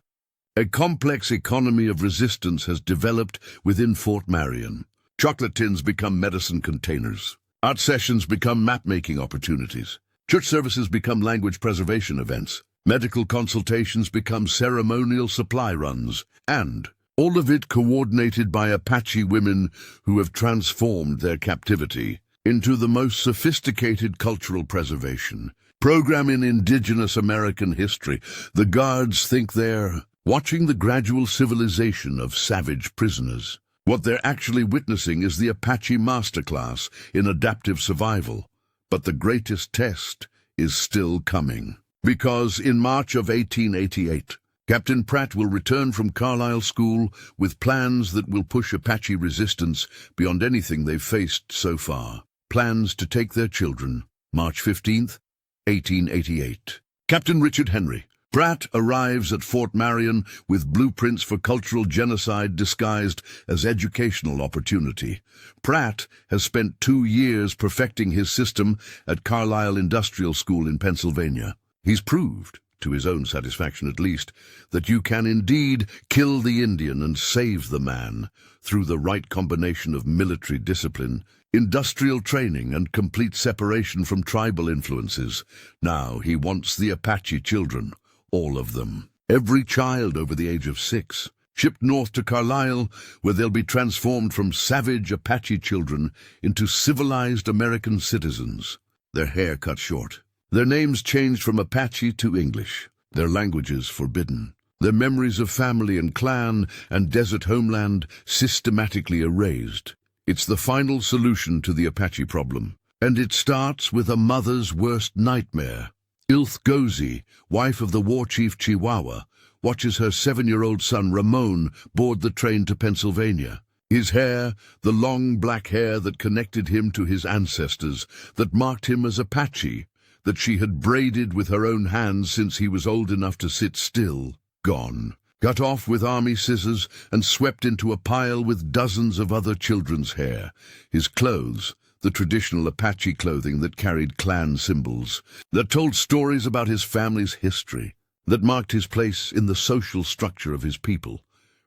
a complex economy of resistance has developed within Fort Marion. Chocolate tins become medicine containers. Art sessions become map-making opportunities. Church services become language preservation events. Medical consultations become ceremonial supply runs, and all of it coordinated by Apache women who have transformed their captivity into the most sophisticated cultural preservation program in indigenous American history. The guards think they're watching the gradual civilization of savage prisoners. What they're actually witnessing is the Apache masterclass in adaptive survival. But the greatest test is still coming. Because in March of 1888, Captain Pratt will return from Carlisle School with plans that will push Apache resistance beyond anything they've faced so far. Plans to take their children. March 15th, 1888. Captain Richard Henry Pratt arrives at Fort Marion with blueprints for cultural genocide disguised as educational opportunity. Pratt has spent 2 years perfecting his system at Carlisle Industrial School in Pennsylvania. He's proved, to his own satisfaction at least, that you can indeed kill the Indian and save the man through the right combination of military discipline, industrial training, and complete separation from tribal influences. Now he wants the Apache children. All of them. Every child over the age of 6, shipped north to Carlisle, where they'll be transformed from savage Apache children into civilized American citizens. Their hair cut short. Their names changed from Apache to English. Their languages forbidden. Their memories of family and clan and desert homeland systematically erased. It's the final solution to the Apache problem. And it starts with a mother's worst nightmare. Dilth-cleyhen, wife of the war chief Chihuahua, watches her 7-year-old son Ramon board the train to Pennsylvania. His hair, the long black hair that connected him to his ancestors, that marked him as Apache, that she had braided with her own hands since he was old enough to sit still, gone. Cut off with army scissors and swept into a pile with dozens of other children's hair. His clothes, the traditional Apache clothing that carried clan symbols, that told stories about his family's history, that marked his place in the social structure of his people,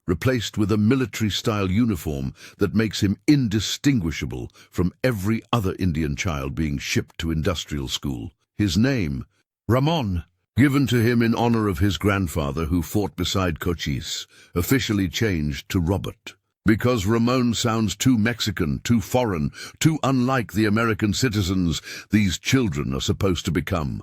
replaced with a military-style uniform that makes him indistinguishable from every other Indian child being shipped to industrial school. His name, Ramon, given to him in honor of his grandfather who fought beside Cochise, officially changed to Robert. Because Ramon sounds too Mexican, too foreign, too unlike the American citizens these children are supposed to become.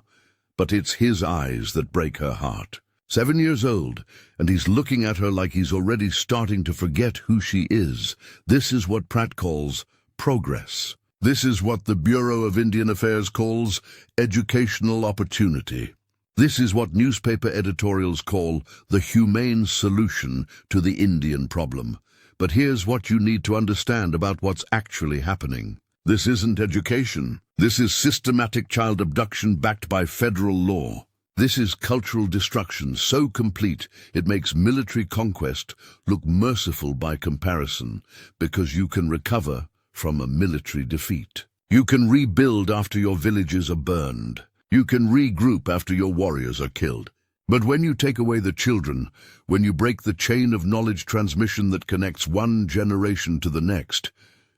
But it's his eyes that break her heart. 7 years old, and he's looking at her like he's already starting to forget who she is. This is what Pratt calls progress. This is what the Bureau of Indian Affairs calls educational opportunity. This is what newspaper editorials call the humane solution to the Indian problem. But here's what you need to understand about what's actually happening. This isn't education. This is systematic child abduction backed by federal law. This is cultural destruction so complete it makes military conquest look merciful by comparison, because you can recover from a military defeat. You can rebuild after your villages are burned. You can regroup after your warriors are killed. But when you take away the children, when you break the chain of knowledge transmission that connects one generation to the next,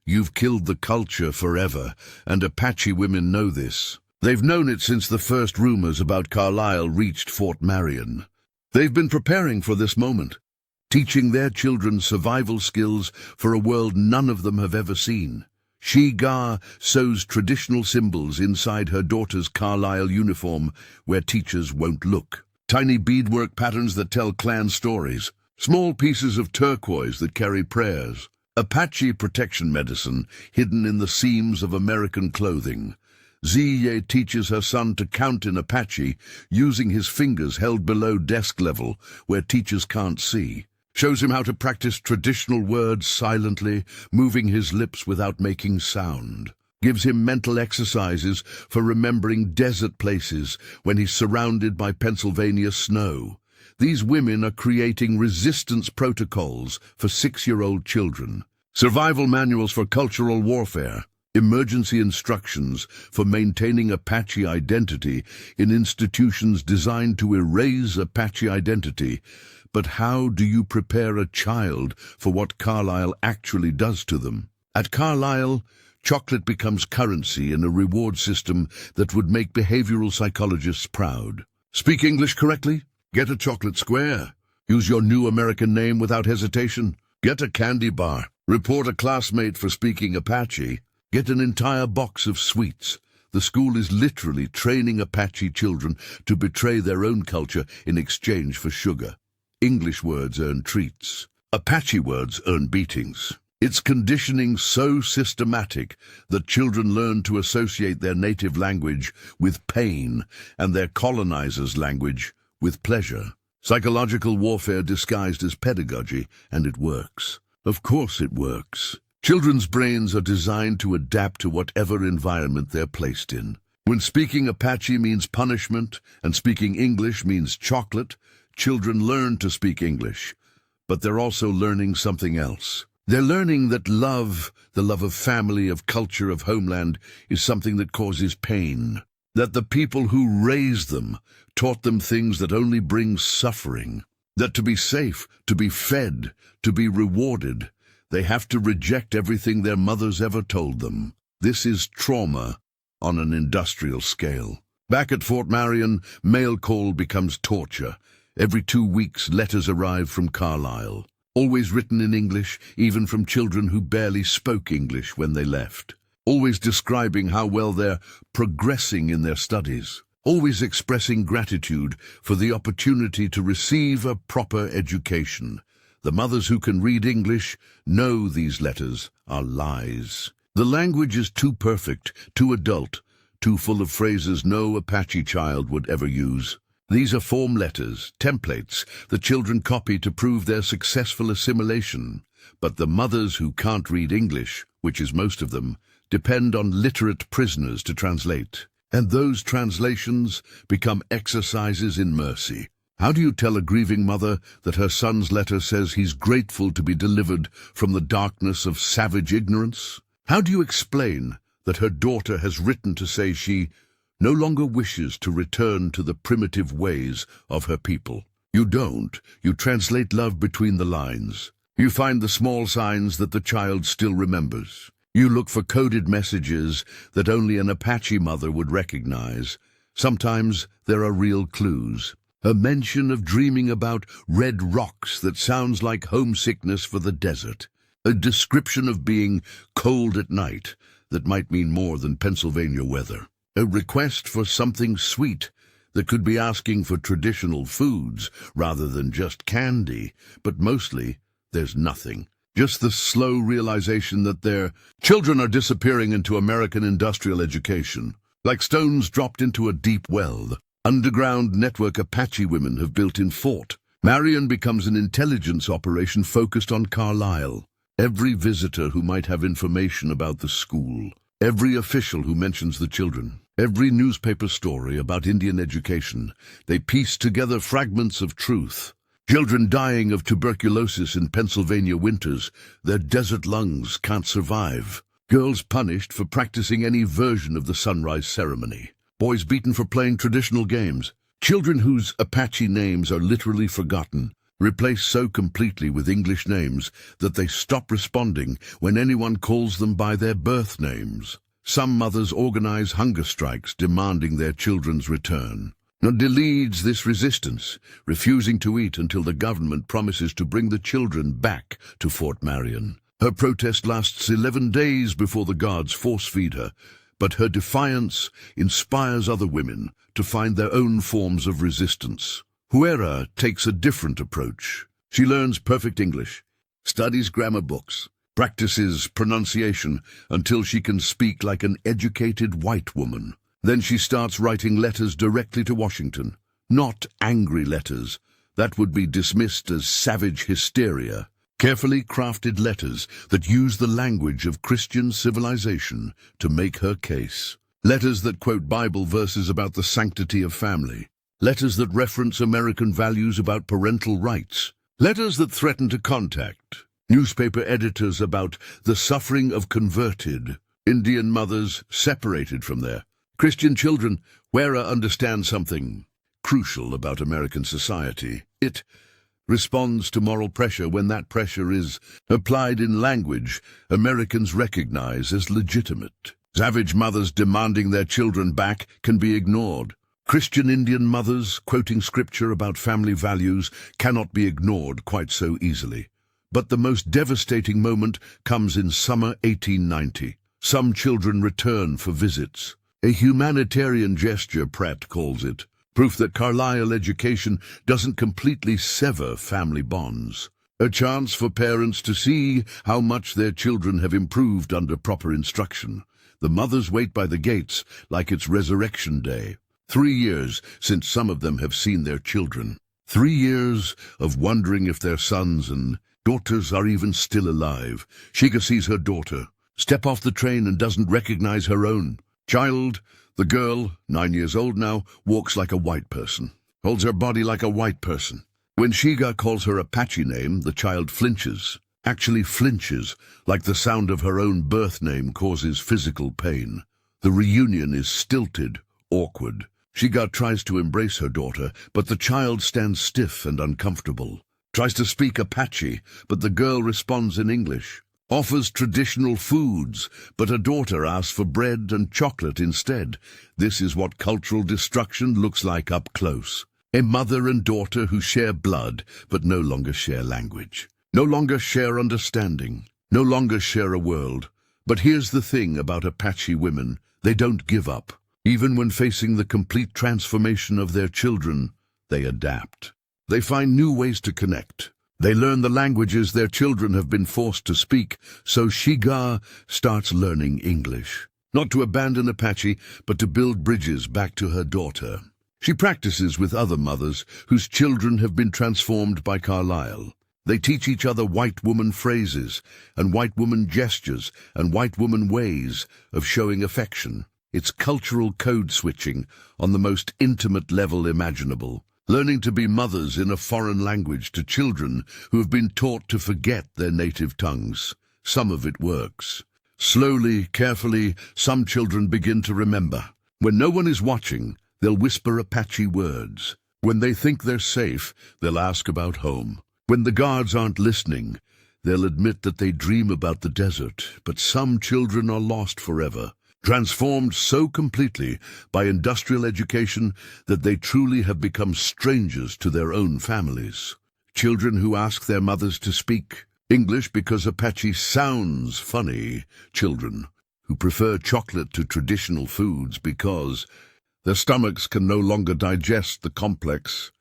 you've killed the culture forever, and Apache women know this. They've known it since the first rumors about Carlisle reached Fort Marion. They've been preparing for this moment, teaching their children survival skills for a world none of them have ever seen. She-Ga sews traditional symbols inside her daughter's Carlisle uniform where teachers won't look. Tiny beadwork patterns that tell clan stories. Small pieces of turquoise that carry prayers. Apache protection medicine hidden in the seams of American clothing. Ziye teaches her son to count in Apache using his fingers held below desk level where teachers can't see. Shows him how to practice traditional words silently, moving his lips without making sound. Gives him mental exercises for remembering desert places when he's surrounded by Pennsylvania snow. These women are creating resistance protocols for 6-year-old children, survival manuals for cultural warfare, emergency instructions for maintaining Apache identity in institutions designed to erase Apache identity. But how do you prepare a child for what Carlisle actually does to them? At Carlisle, chocolate becomes currency in a reward system that would make behavioral psychologists proud. Speak English correctly? Get a chocolate square. Use your new American name without hesitation. Get a candy bar. Report a classmate for speaking Apache. Get an entire box of sweets. The school is literally training Apache children to betray their own culture in exchange for sugar. English words earn treats. Apache words earn beatings. It's conditioning so systematic that children learn to associate their native language with pain and their colonizers' language with pleasure. Psychological warfare disguised as pedagogy, and it works. Of course it works. Children's brains are designed to adapt to whatever environment they're placed in. When speaking Apache means punishment and speaking English means chocolate, children learn to speak English. But they're also learning something else. They're learning that love, the love of family, of culture, of homeland, is something that causes pain. That the people who raised them taught them things that only bring suffering. That to be safe, to be fed, to be rewarded, they have to reject everything their mothers ever told them. This is trauma on an industrial scale. Back at Fort Marion, mail call becomes torture. Every 2 weeks, letters arrive from Carlisle. Always written in English, even from children who barely spoke English when they left. Always describing how well they're progressing in their studies. Always expressing gratitude for the opportunity to receive a proper education. The mothers who can read English know these letters are lies. The language is too perfect, too adult, too full of phrases no Apache child would ever use. These are form letters, templates, the children copy to prove their successful assimilation. But the mothers who can't read English, which is most of them, depend on literate prisoners to translate. And those translations become exercises in mercy. How do you tell a grieving mother that her son's letter says he's grateful to be delivered from the darkness of savage ignorance? How do you explain that her daughter has written to say she no longer wishes to return to the primitive ways of her people? You don't. You translate love between the lines. You find the small signs that the child still remembers. You look for coded messages that only an Apache mother would recognize. Sometimes there are real clues. A mention of dreaming about red rocks that sounds like homesickness for the desert. A description of being cold at night that might mean more than Pennsylvania weather. A request for something sweet that could be asking for traditional foods rather than just candy, but mostly there's nothing. Just the slow realization that their children are disappearing into American industrial education. Like stones dropped into a deep well, the underground network Apache women have built in Fort. Marion becomes an intelligence operation focused on Carlisle. Every visitor who might have information about the school, every official who mentions the children, every newspaper story about Indian education, they piece together fragments of truth. Children dying of tuberculosis in Pennsylvania winters, their desert lungs can't survive. Girls punished for practicing any version of the sunrise ceremony. Boys beaten for playing traditional games. Children whose Apache names are literally forgotten, replaced so completely with English names that they stop responding when anyone calls them by their birth names. Some mothers organize hunger strikes demanding their children's return. Nandi leads this resistance, refusing to eat until the government promises to bring the children back to Fort Marion. Her protest lasts 11 days before the guards force-feed her, but her defiance inspires other women to find their own forms of resistance. Huera takes a different approach. She learns perfect English, studies grammar books, practices pronunciation until she can speak like an educated white woman. Then she starts writing letters directly to Washington. Not angry letters. That would be dismissed as savage hysteria. Carefully crafted letters that use the language of Christian civilization to make her case. Letters that quote Bible verses about the sanctity of family. Letters that reference American values about parental rights. Letters that threaten to contact newspaper editors about the suffering of converted Indian mothers separated from their Christian children. Huera understands something crucial about American society. It responds to moral pressure when that pressure is applied in language Americans recognize as legitimate. Savage mothers demanding their children back can be ignored. Christian Indian mothers quoting scripture about family values cannot be ignored quite so easily. But the most devastating moment comes in summer 1890. Some children return for visits. A humanitarian gesture, Pratt calls it. Proof that Carlisle education doesn't completely sever family bonds. A chance for parents to see how much their children have improved under proper instruction. The mothers wait by the gates like it's Resurrection Day. 3 years since some of them have seen their children. 3 years of wondering if their sons and daughters are even still alive. Shiga sees her daughter step off the train and doesn't recognize her own child. The girl, 9 years old now, walks like a white person, holds her body like a white person. When Shiga calls her Apache name, the child flinches. Actually flinches, like the sound of her own birth name causes physical pain. The reunion is stilted, awkward. Shiga tries to embrace her daughter, but the child stands stiff and uncomfortable. Tries to speak Apache, but the girl responds in English. Offers traditional foods, but her daughter asks for bread and chocolate instead. This is what cultural destruction looks like up close. A mother and daughter who share blood, but no longer share language. No longer share understanding. No longer share a world. But here's the thing about Apache women. They don't give up. Even when facing the complete transformation of their children, they adapt. They find new ways to connect. They learn the languages their children have been forced to speak, so Shiga starts learning English. Not to abandon Apache, but to build bridges back to her daughter. She practices with other mothers whose children have been transformed by Carlisle. They teach each other white woman phrases and white woman gestures and white woman ways of showing affection. It's cultural code switching on the most intimate level imaginable. Learning to be mothers in a foreign language to children who have been taught to forget their native tongues. Some of it works. Slowly, carefully, some children begin to remember. When no one is watching, they'll whisper Apache words. When they think they're safe, they'll ask about home. When the guards aren't listening, they'll admit that they dream about the desert. But some children are lost forever, transformed so completely by industrial education that they truly have become strangers to their own families. Children who ask their mothers to speak English because Apache sounds funny. Children who prefer chocolate to traditional foods because their stomachs can no longer digest the complex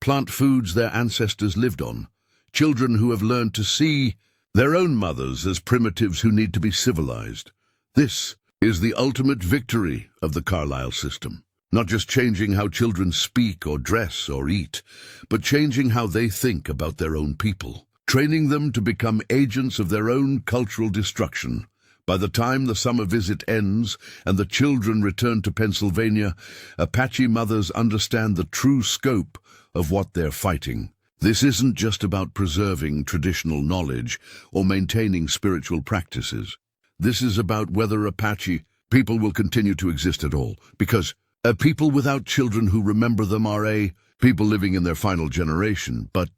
plant foods their ancestors lived on. Children who have learned to see their own mothers as primitives who need to be civilized. This is the ultimate victory of the Carlisle system. Not just changing how children speak or dress or eat, but changing how they think about their own people. Training them to become agents of their own cultural destruction. By the time the summer visit ends and the children return to Pennsylvania, Apache mothers understand the true scope of what they're fighting. This isn't just about preserving traditional knowledge or maintaining spiritual practices. This is about whether Apache people will continue to exist at all, because a people without children who remember them are a people living in their final generation. But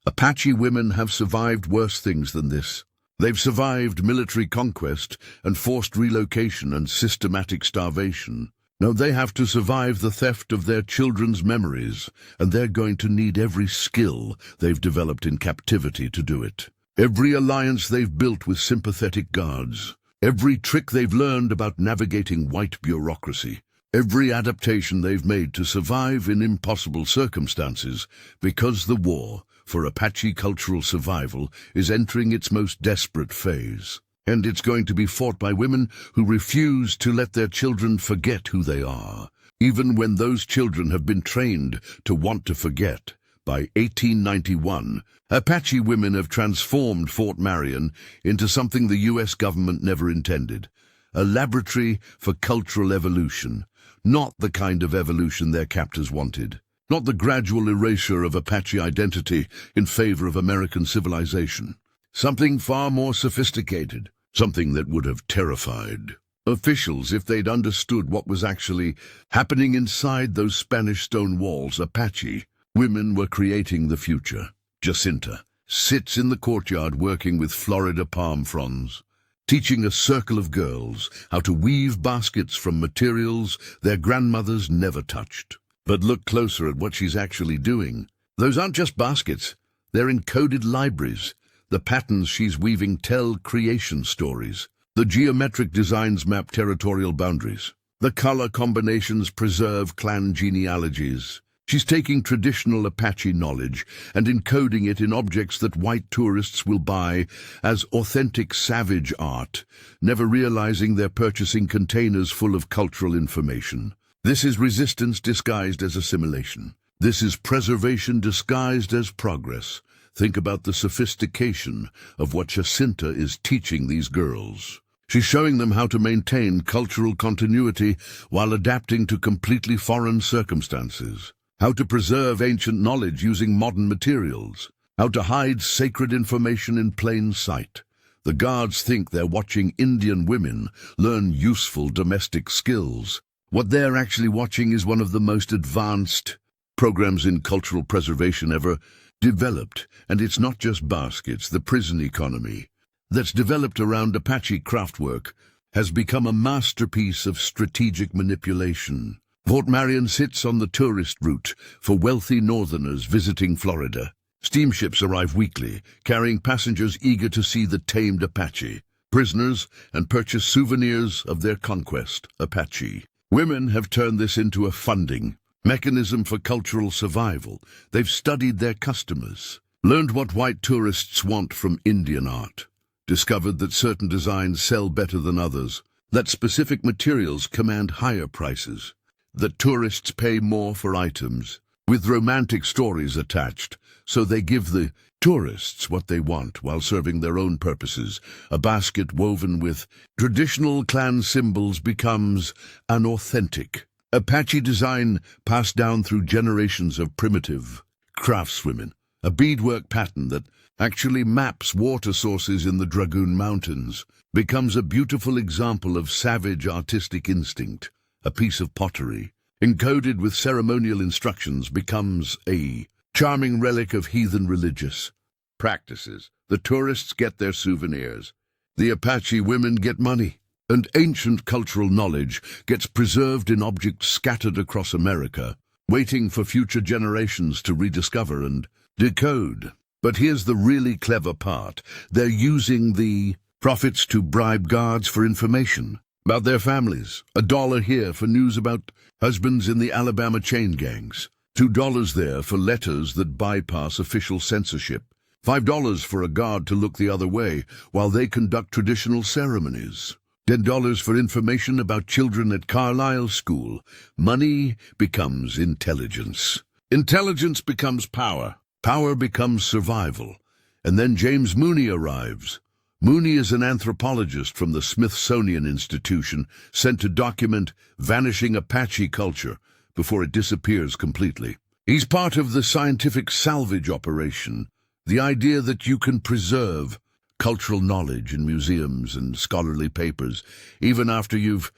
Apache women have survived worse things than this. They've survived military conquest and forced relocation and systematic starvation. Now they have to survive the theft of their children's memories, and they're going to need every skill they've developed in captivity to do it. Every alliance they've built with sympathetic guards. Every trick they've learned about navigating white bureaucracy. Every adaptation they've made to survive in impossible circumstances, because the war for Apache cultural survival is entering its most desperate phase. And it's going to be fought by women who refuse to let their children forget who they are, even when those children have been trained to want to forget. By 1891, Apache women have transformed Fort Marion into something the U.S. government never intended, a laboratory for cultural evolution, not the kind of evolution their captors wanted. Not the gradual erasure of Apache identity in favor of American civilization. Something far more sophisticated, something that would have terrified officials if they'd understood what was actually happening inside those Spanish stone walls. Apache women were creating the future. Jacinta sits in the courtyard working with Florida palm fronds, teaching a circle of girls how to weave baskets from materials their grandmothers never touched. But look closer at what she's actually doing. Those aren't just baskets, they're encoded libraries. The patterns she's weaving tell creation stories. The geometric designs map territorial boundaries. The color combinations preserve clan genealogies. She's taking traditional Apache knowledge and encoding it in objects that white tourists will buy as authentic savage art, never realizing they're purchasing containers full of cultural information. This is resistance disguised as assimilation. This is preservation disguised as progress. Think about the sophistication of what Jacinta is teaching these girls. She's showing them how to maintain cultural continuity while adapting to completely foreign circumstances. How to preserve ancient knowledge using modern materials. How to hide sacred information in plain sight. The guards think they're watching Indian women learn useful domestic skills. What they're actually watching is one of the most advanced programs in cultural preservation ever developed. And it's not just baskets. The prison economy that's developed around Apache craftwork has become a masterpiece of strategic manipulation. Fort Marion sits on the tourist route for wealthy northerners visiting Florida. Steamships arrive weekly, carrying passengers eager to see the tamed Apache, prisoners, and purchase souvenirs of their conquest, Apache. Women have turned this into a funding mechanism for cultural survival. They've studied their customers, learned what white tourists want from Indian art, discovered that certain designs sell better than others, that specific materials command higher prices, that tourists pay more for items with romantic stories attached, so they give the tourists what they want while serving their own purposes. A basket woven with traditional clan symbols becomes an authentic Apache design passed down through generations of primitive craftswomen. A beadwork pattern that actually maps water sources in the Dragoon Mountains becomes a beautiful example of savage artistic instinct. A piece of pottery, encoded with ceremonial instructions, becomes a charming relic of heathen religious practices. The tourists get their souvenirs. The Apache women get money. And ancient cultural knowledge gets preserved in objects scattered across America, waiting for future generations to rediscover and decode. But here's the really clever part. They're using the profits to bribe guards for information about their families. $1 here for news about husbands in the Alabama chain gangs. $2 there for letters that bypass official censorship. $5 for a guard to look the other way while they conduct traditional ceremonies. $10 for information about children at Carlisle School. Money becomes intelligence. Intelligence becomes power. Power becomes survival. And then James Mooney arrives. Mooney is an anthropologist from the Smithsonian Institution sent to document vanishing Apache culture before it disappears completely. He's part of the scientific salvage operation, the idea that you can preserve cultural knowledge in museums and scholarly papers, even after you've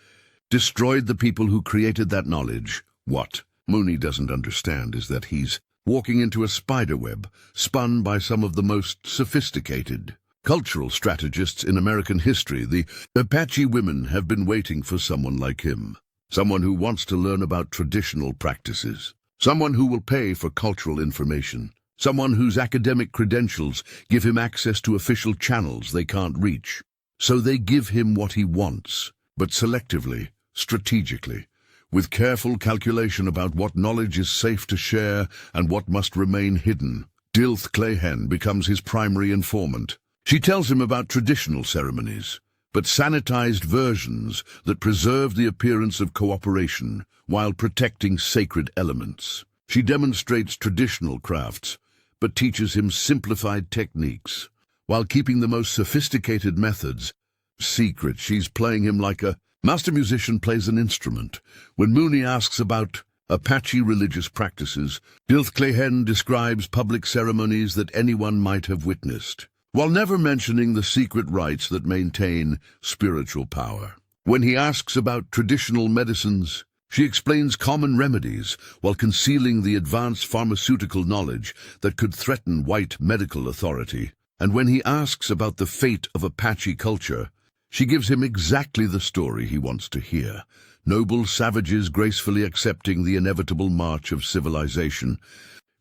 destroyed the people who created that knowledge. What Mooney doesn't understand is that he's walking into a spiderweb spun by some of the most sophisticated cultural strategists in American history. The Apache women have been waiting for someone like him, someone who wants to learn about traditional practices, someone who will pay for cultural information, someone whose academic credentials give him access to official channels they can't reach. So they give him what he wants, but selectively, strategically, with careful calculation about what knowledge is safe to share and what must remain hidden. Dilth-cleyhen becomes his primary informant. She tells him about traditional ceremonies, but sanitized versions that preserve the appearance of cooperation while protecting sacred elements. She demonstrates traditional crafts, but teaches him simplified techniques, while keeping the most sophisticated methods secret. She's playing him like a master musician plays an instrument. When Mooney asks about Apache religious practices, Dilth-cleyhen describes public ceremonies that anyone might have witnessed, while never mentioning the secret rites that maintain spiritual power. When he asks about traditional medicines, she explains common remedies while concealing the advanced pharmaceutical knowledge that could threaten white medical authority. And when he asks about the fate of Apache culture, she gives him exactly the story he wants to hear. Noble savages gracefully accepting the inevitable march of civilization,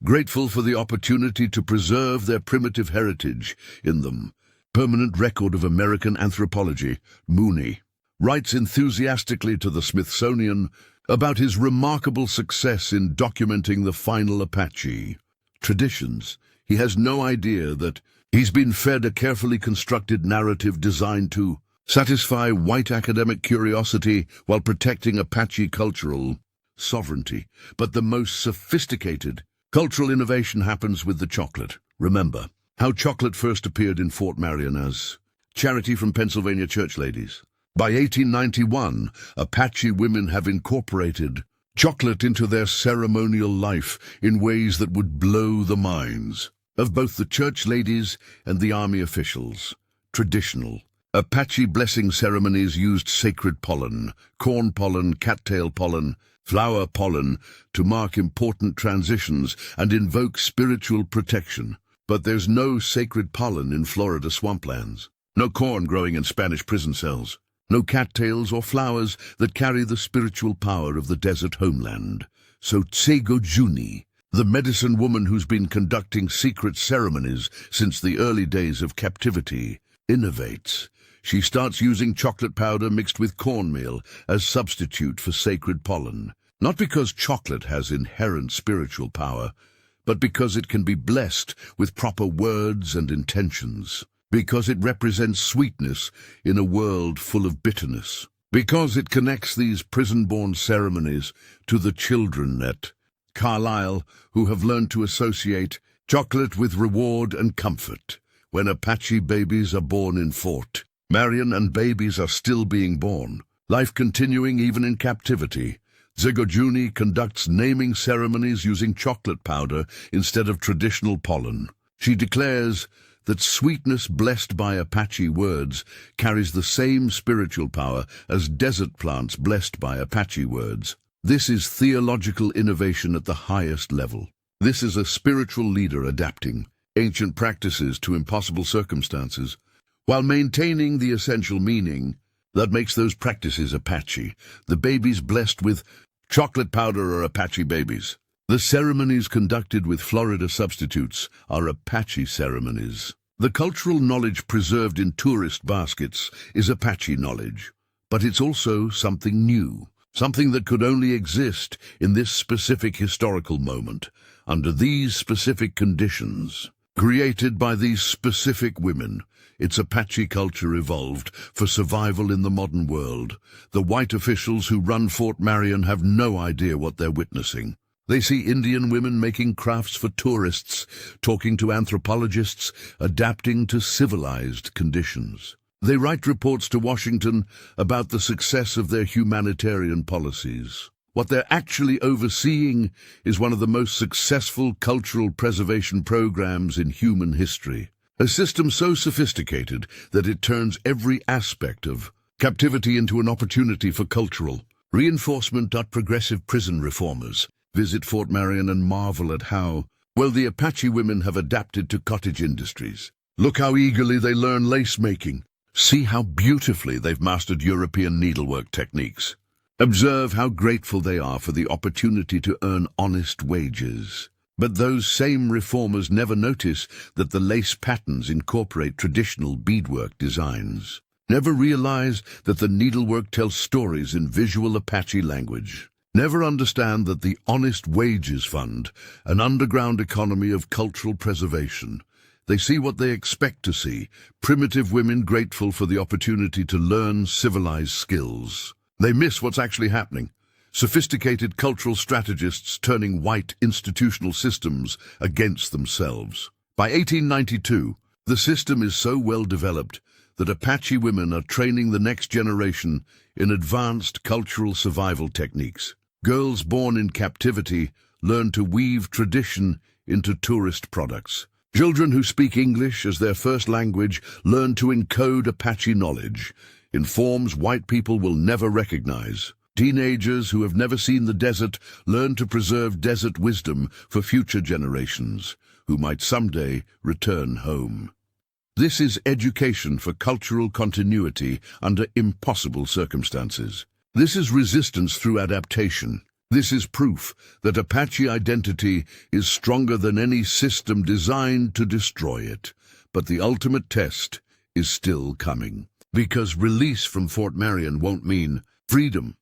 grateful for the opportunity to preserve their primitive heritage in them. Permanent record of American anthropology, Mooney writes enthusiastically to the Smithsonian about his remarkable success in documenting the final Apache traditions. He has no idea that he's been fed a carefully constructed narrative designed to satisfy white academic curiosity while protecting Apache cultural sovereignty. But the most sophisticated cultural innovation happens with the chocolate. Remember how chocolate first appeared in Fort Marion as charity from Pennsylvania church ladies. By 1891, Apache women have incorporated chocolate into their ceremonial life in ways that would blow the minds of both the church ladies and the army officials. Traditional Apache blessing ceremonies used sacred pollen, corn pollen, cattail pollen, flower pollen to mark important transitions and invoke spiritual protection. But there's no sacred pollen in Florida swamplands, no corn growing in Spanish prison cells, no cattails or flowers that carry the spiritual power of the desert homeland. So Tsegojuni, the medicine woman who's been conducting secret ceremonies since the early days of captivity, innovates. She starts using chocolate powder mixed with cornmeal as substitute for sacred pollen, not because chocolate has inherent spiritual power, but because it can be blessed with proper words and intentions, because it represents sweetness in a world full of bitterness, because it connects these prison-born ceremonies to the children at Carlisle who have learned to associate chocolate with reward and comfort. When Apache babies are born in Fort Marion and babies are still being born, life continuing even in captivity, Tsegojuni conducts naming ceremonies using chocolate powder instead of traditional pollen. She declares that sweetness blessed by Apache words carries the same spiritual power as desert plants blessed by Apache words. This is theological innovation at the highest level. This is a spiritual leader adapting ancient practices to impossible circumstances, while maintaining the essential meaning that makes those practices Apache. The babies blessed with chocolate powder are Apache babies. The ceremonies conducted with Florida substitutes are Apache ceremonies. The cultural knowledge preserved in tourist baskets is Apache knowledge, but it's also something new, something that could only exist in this specific historical moment, under these specific conditions. Created by these specific women, its Apache culture evolved for survival in the modern world. The white officials who run Fort Marion have no idea what they're witnessing. They see Indian women making crafts for tourists, talking to anthropologists, adapting to civilized conditions. They write reports to Washington about the success of their humanitarian policies. What they're actually overseeing is one of the most successful cultural preservation programs in human history. A system so sophisticated that it turns every aspect of captivity into an opportunity for cultural reinforcement. Progressive prison reformers visit Fort Marion and marvel at how well the Apache women have adapted to cottage industries. Look how eagerly they learn lace making. See how beautifully they've mastered European needlework techniques. Observe how grateful they are for the opportunity to earn honest wages. But those same reformers never notice that the lace patterns incorporate traditional beadwork designs. Never realize that the needlework tells stories in visual Apache language. Never understand that the Honest Wages Fund, an underground economy of cultural preservation. They see what they expect to see, primitive women grateful for the opportunity to learn civilized skills. They miss what's actually happening. Sophisticated cultural strategists turning white institutional systems against themselves. By 1892, the system is so well developed that Apache women are training the next generation in advanced cultural survival techniques. Girls born in captivity learn to weave tradition into tourist products. Children who speak English as their first language learn to encode Apache knowledge in forms white people will never recognize. Teenagers who have never seen the desert learn to preserve desert wisdom for future generations who might someday return home. This is education for cultural continuity under impossible circumstances. This is resistance through adaptation. This is proof that Apache identity is stronger than any system designed to destroy it. But the ultimate test is still coming. Because release from Fort Marion won't mean freedom.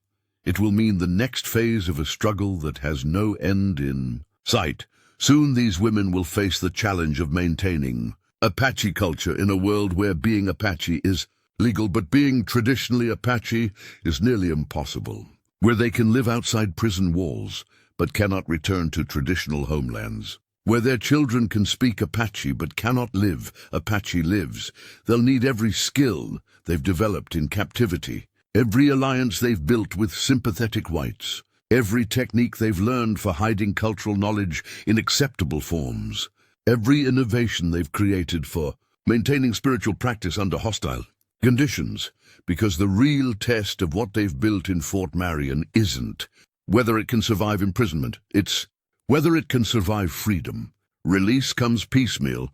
It will mean the next phase of a struggle that has no end in sight. Soon these women will face the challenge of maintaining Apache culture in a world where being Apache is legal, but being traditionally Apache is nearly impossible. Where they can live outside prison walls, but cannot return to traditional homelands. Where their children can speak Apache but cannot live Apache lives. They'll need every skill they've developed in captivity, every alliance they've built with sympathetic whites, every technique they've learned for hiding cultural knowledge in acceptable forms, every innovation they've created for maintaining spiritual practice under hostile conditions, because the real test of what they've built in Fort Marion isn't whether it can survive imprisonment, it's whether it can survive freedom. Release comes piecemeal,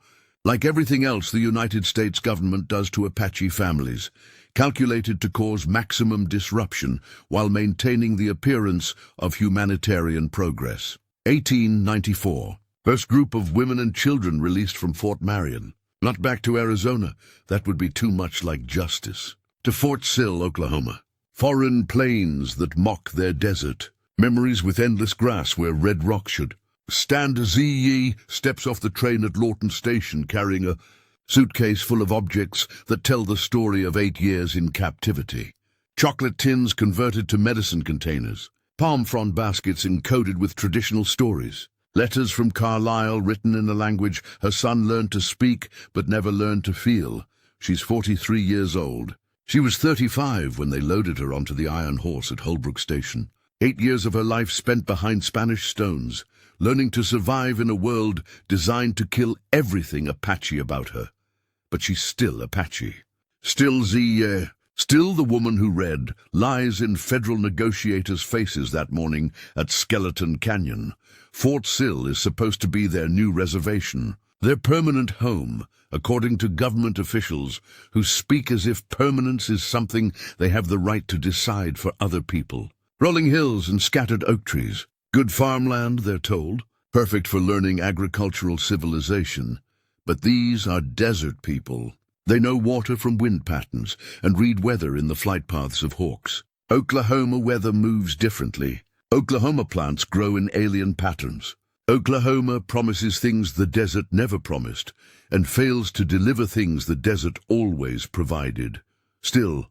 like everything else the United States government does to Apache families, calculated to cause maximum disruption while maintaining the appearance of humanitarian progress. 1894. First group of women and children released from Fort Marion. Not back to Arizona, that would be too much like justice. To Fort Sill, Oklahoma. Foreign plains that mock their desert. Memories with endless grass where red rock should stand. As Ye steps off the train at Lawton Station carrying a suitcase full of objects that tell the story of 8 years in captivity. Chocolate tins converted to medicine containers. Palm frond baskets encoded with traditional stories. Letters from Carlisle written in a language her son learned to speak but never learned to feel. She's 43 years old. She was 35 when they loaded her onto the Iron Horse at Holbrook Station. 8 years of her life spent behind Spanish stones, learning to survive in a world designed to kill everything Apache about her. But she's still Apache. Still still the woman who read lies in federal negotiators' faces that morning at Skeleton Canyon. Fort Sill is supposed to be their new reservation, their permanent home, according to government officials who speak as if permanence is something they have the right to decide for other people. Rolling hills and scattered oak trees. Good farmland, they're told, perfect for learning agricultural civilization. But these are desert people. They know water from wind patterns and read weather in the flight paths of hawks. Oklahoma weather moves differently. Oklahoma plants grow in alien patterns. Oklahoma promises things the desert never promised and fails to deliver things the desert always provided. Still,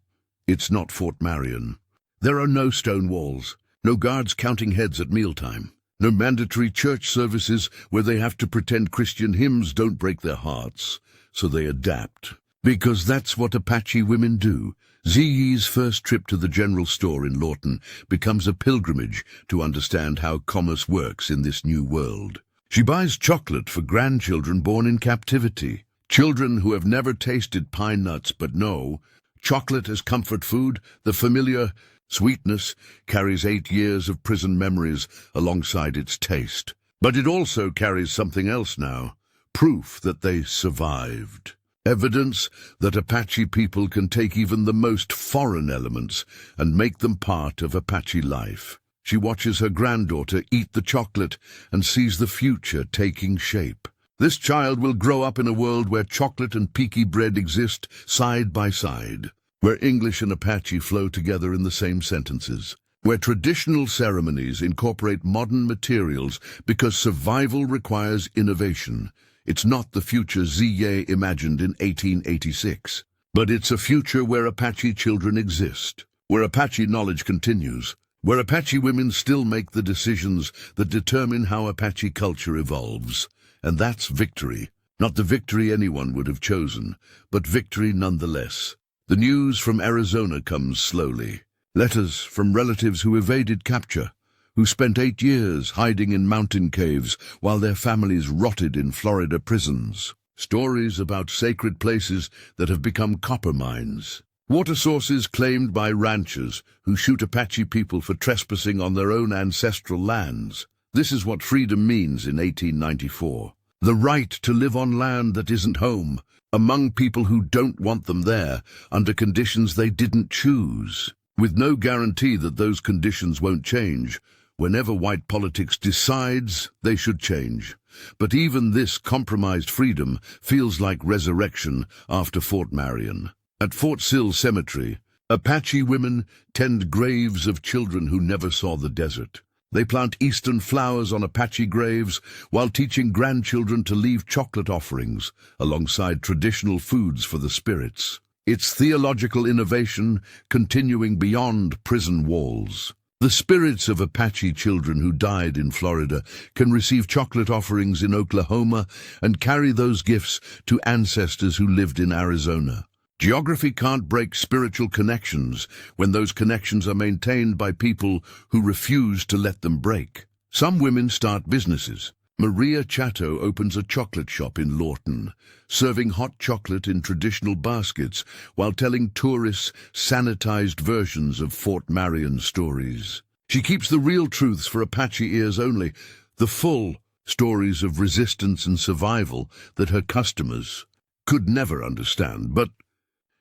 it's not Fort Marion. There are no stone walls, no guards counting heads at mealtime, no mandatory church services where they have to pretend Christian hymns don't break their hearts, so they adapt. Because that's what Apache women do. Ziyi's first trip to the general store in Lawton becomes a pilgrimage to understand how commerce works in this new world. She buys chocolate for grandchildren born in captivity, children who have never tasted pine nuts but know chocolate as comfort food, the familiar sweetness carries 8 years of prison memories alongside its taste. But it also carries something else now, proof that they survived. Evidence that Apache people can take even the most foreign elements and make them part of Apache life. She watches her granddaughter eat the chocolate and sees the future taking shape. This child will grow up in a world where chocolate and peaky bread exist side by side, where English and Apache flow together in the same sentences, where traditional ceremonies incorporate modern materials because survival requires innovation. It's not the future Ziyi imagined in 1886, but it's a future where Apache children exist, where Apache knowledge continues, where Apache women still make the decisions that determine how Apache culture evolves. And that's victory. Not the victory anyone would have chosen, but victory nonetheless. The news from Arizona comes slowly. Letters from relatives who evaded capture, who spent 8 years hiding in mountain caves while their families rotted in Florida prisons. Stories about sacred places that have become copper mines. Water sources claimed by ranchers who shoot Apache people for trespassing on their own ancestral lands. This is what freedom means in 1894. The right to live on land that isn't home, among people who don't want them there, under conditions they didn't choose, with no guarantee that those conditions won't change. Whenever white politics decides they should change. But even this compromised freedom feels like resurrection after Fort Marion. At Fort Sill Cemetery, Apache women tend graves of children who never saw the desert. They plant eastern flowers on Apache graves while teaching grandchildren to leave chocolate offerings alongside traditional foods for the spirits. It's theological innovation continuing beyond prison walls. The spirits of Apache children who died in Florida can receive chocolate offerings in Oklahoma and carry those gifts to ancestors who lived in Arizona. Geography can't break spiritual connections when those connections are maintained by people who refuse to let them break. Some women start businesses. Maria Chatto opens a chocolate shop in Lawton, serving hot chocolate in traditional baskets while telling tourists sanitized versions of Fort Marion stories. She keeps the real truths for Apache ears only, the full stories of resistance and survival that her customers could never understand. But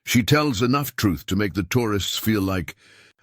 she tells enough truth to make the tourists feel like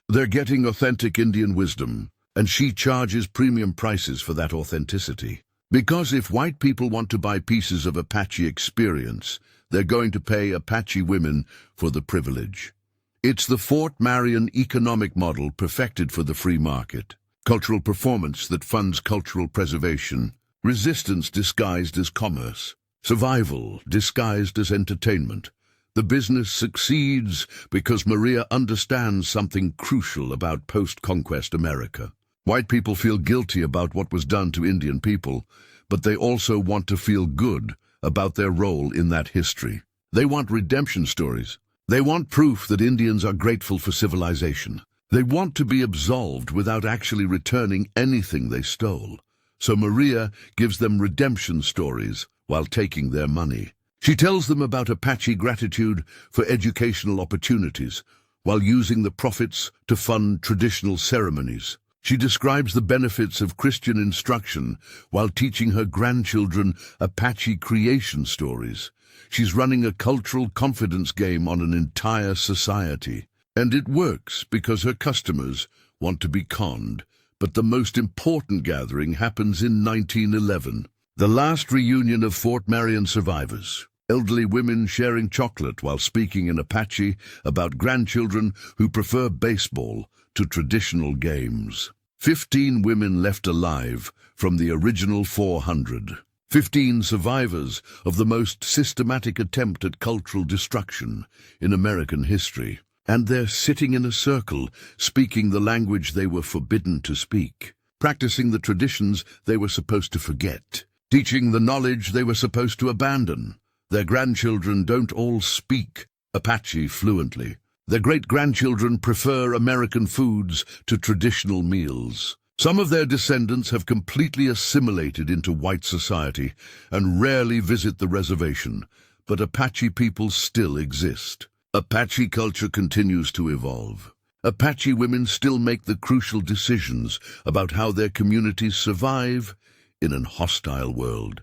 they're getting authentic Indian wisdom, and she charges premium prices for that authenticity. Because if white people want to buy pieces of Apache experience, they're going to pay Apache women for the privilege. It's the Fort Marion economic model perfected for the free market. Cultural performance that funds cultural preservation. Resistance disguised as commerce. Survival disguised as entertainment. The business succeeds because Maria understands something crucial about post-conquest America. White people feel guilty about what was done to Indian people, but they also want to feel good about their role in that history. They want redemption stories. They want proof that Indians are grateful for civilization. They want to be absolved without actually returning anything they stole. So Maria gives them redemption stories while taking their money. She tells them about Apache gratitude for educational opportunities while using the profits to fund traditional ceremonies. She describes the benefits of Christian instruction while teaching her grandchildren Apache creation stories. She's running a cultural confidence game on an entire society. And it works because her customers want to be conned, But the most important gathering happens in 1911, the last reunion of Fort Marion survivors. Elderly women sharing chocolate while speaking in Apache about grandchildren who prefer baseball to traditional games. 15 women left alive from the original 400. 15 survivors of the most systematic attempt at cultural destruction in American history. And they're sitting in a circle, speaking the language they were forbidden to speak, practicing the traditions they were supposed to forget, teaching the knowledge they were supposed to abandon. Their grandchildren don't all speak Apache fluently. Their great-grandchildren prefer American foods to traditional meals. Some of their descendants have completely assimilated into white society and rarely visit the reservation, but Apache people still exist. Apache culture continues to evolve. Apache women still make the crucial decisions about how their communities survive in an hostile world.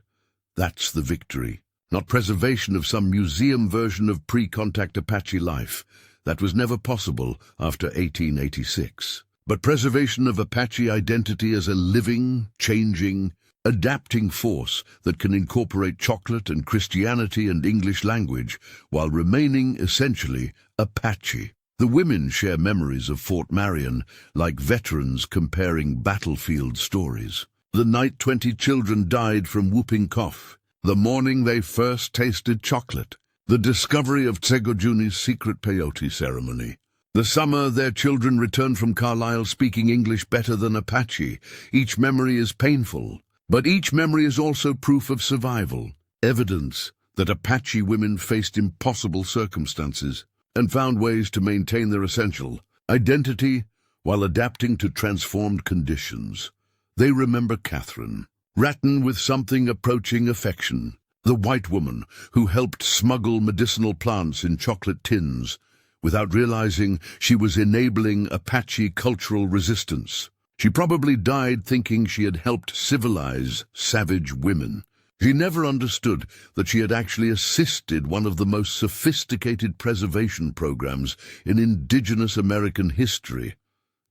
That's the victory. Not preservation of some museum version of pre-contact Apache life that was never possible after 1886, but preservation of Apache identity as a living, changing, adapting force that can incorporate chocolate and Christianity and English language while remaining essentially Apache. The women share memories of Fort Marion like veterans comparing battlefield stories. The night 20 children died from whooping cough. The morning they first tasted chocolate. The discovery of Tsegojuni's secret peyote ceremony. The summer their children returned from Carlisle speaking English better than Apache. Each memory is painful, but each memory is also proof of survival, evidence that Apache women faced impossible circumstances and found ways to maintain their essential identity while adapting to transformed conditions. They remember Catherine, Ratton with something approaching affection, the white woman who helped smuggle medicinal plants in chocolate tins without realizing she was enabling Apache cultural resistance. She probably died thinking she had helped civilize savage women. She never understood that she had actually assisted one of the most sophisticated preservation programs in indigenous American history.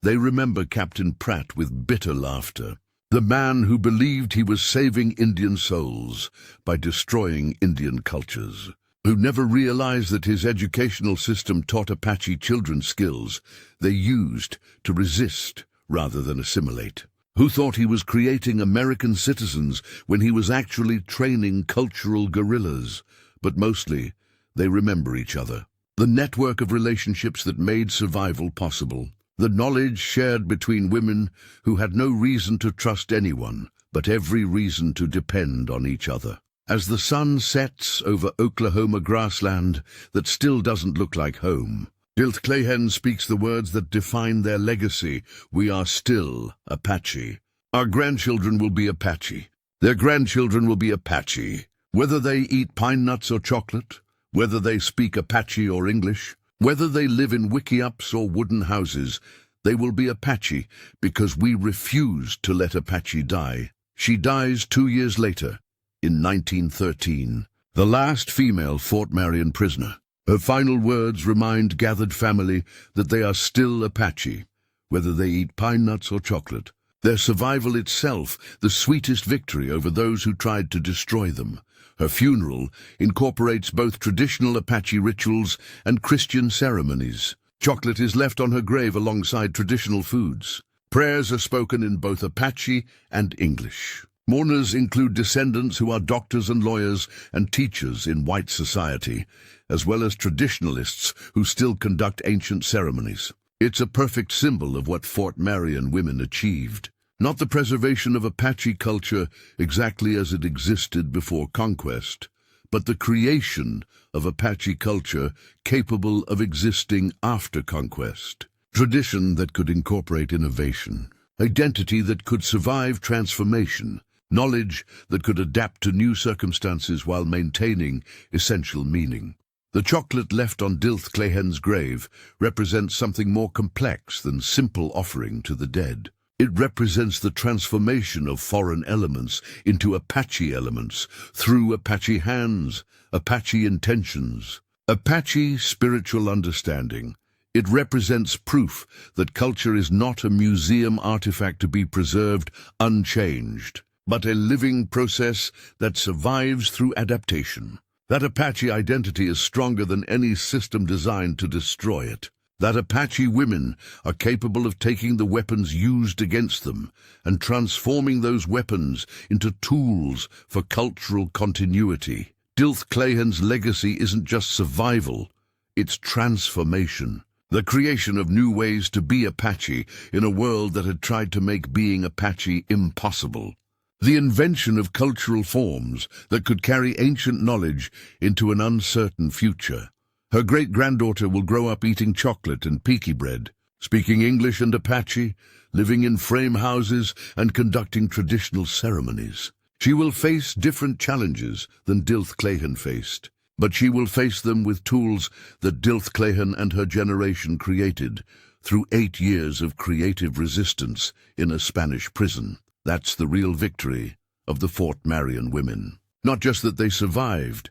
They remember Captain Pratt with bitter laughter. The man who believed he was saving Indian souls by destroying Indian cultures, who never realized that his educational system taught Apache children skills they used to resist rather than assimilate, who thought he was creating American citizens when he was actually training cultural guerrillas. But mostly, they remember each other, the network of relationships that made survival possible. The knowledge shared between women who had no reason to trust anyone, but every reason to depend on each other. As the sun sets over Oklahoma grassland that still doesn't look like home, Dilth-cleyhen speaks the words that define their legacy. We are still Apache. Our grandchildren will be Apache. Their grandchildren will be Apache. Whether they eat pine nuts or chocolate, whether they speak Apache or English, whether they live in wickiups or wooden houses, they will be Apache because we refuse to let Apache die. She dies 2 years later, in 1913, the last female Fort Marion prisoner. Her final words remind gathered family that they are still Apache, whether they eat pine nuts or chocolate. Their survival itself, the sweetest victory over those who tried to destroy them. Her funeral incorporates both traditional Apache rituals and Christian ceremonies. Chocolate is left on her grave alongside traditional foods. Prayers are spoken in both Apache and English. Mourners include descendants who are doctors and lawyers and teachers in white society, as well as traditionalists who still conduct ancient ceremonies. It's a perfect symbol of what Fort Marion women achieved. Not the preservation of Apache culture exactly as it existed before conquest, but the creation of Apache culture capable of existing after conquest. Tradition that could incorporate innovation, identity that could survive transformation, knowledge that could adapt to new circumstances while maintaining essential meaning. The chocolate left on Dilth-cleyhen's grave represents something more complex than simple offering to the dead. It represents the transformation of foreign elements into Apache elements through Apache hands, Apache intentions, Apache spiritual understanding. It represents proof that culture is not a museum artifact to be preserved unchanged, but a living process that survives through adaptation. That Apache identity is stronger than any system designed to destroy it. That Apache women are capable of taking the weapons used against them and transforming those weapons into tools for cultural continuity. Dilth-cleyhen's legacy isn't just survival, it's transformation. The creation of new ways to be Apache in a world that had tried to make being Apache impossible. The invention of cultural forms that could carry ancient knowledge into an uncertain future. Her great-granddaughter will grow up eating chocolate and peaky bread, speaking English and Apache, living in frame houses and conducting traditional ceremonies. She will face different challenges than Dilth-cleyhen faced, but she will face them with tools that Dilth-cleyhen and her generation created through 8 years of creative resistance in a Spanish prison. That's the real victory of the Fort Marion women. Not just that they survived,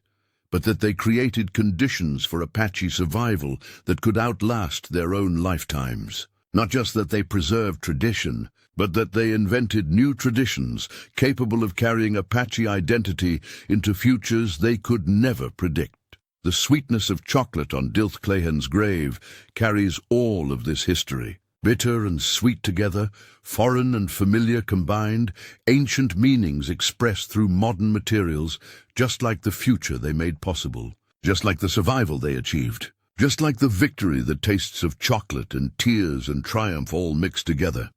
but that they created conditions for Apache survival that could outlast their own lifetimes. Not just that they preserved tradition, but that they invented new traditions capable of carrying Apache identity into futures they could never predict. The sweetness of chocolate on Dilth-cleyhen's grave carries all of this history. Bitter and sweet together, foreign and familiar combined, ancient meanings expressed through modern materials, just like the future they made possible, just like the survival they achieved, just like the victory that tastes of chocolate and tears and triumph all mixed together.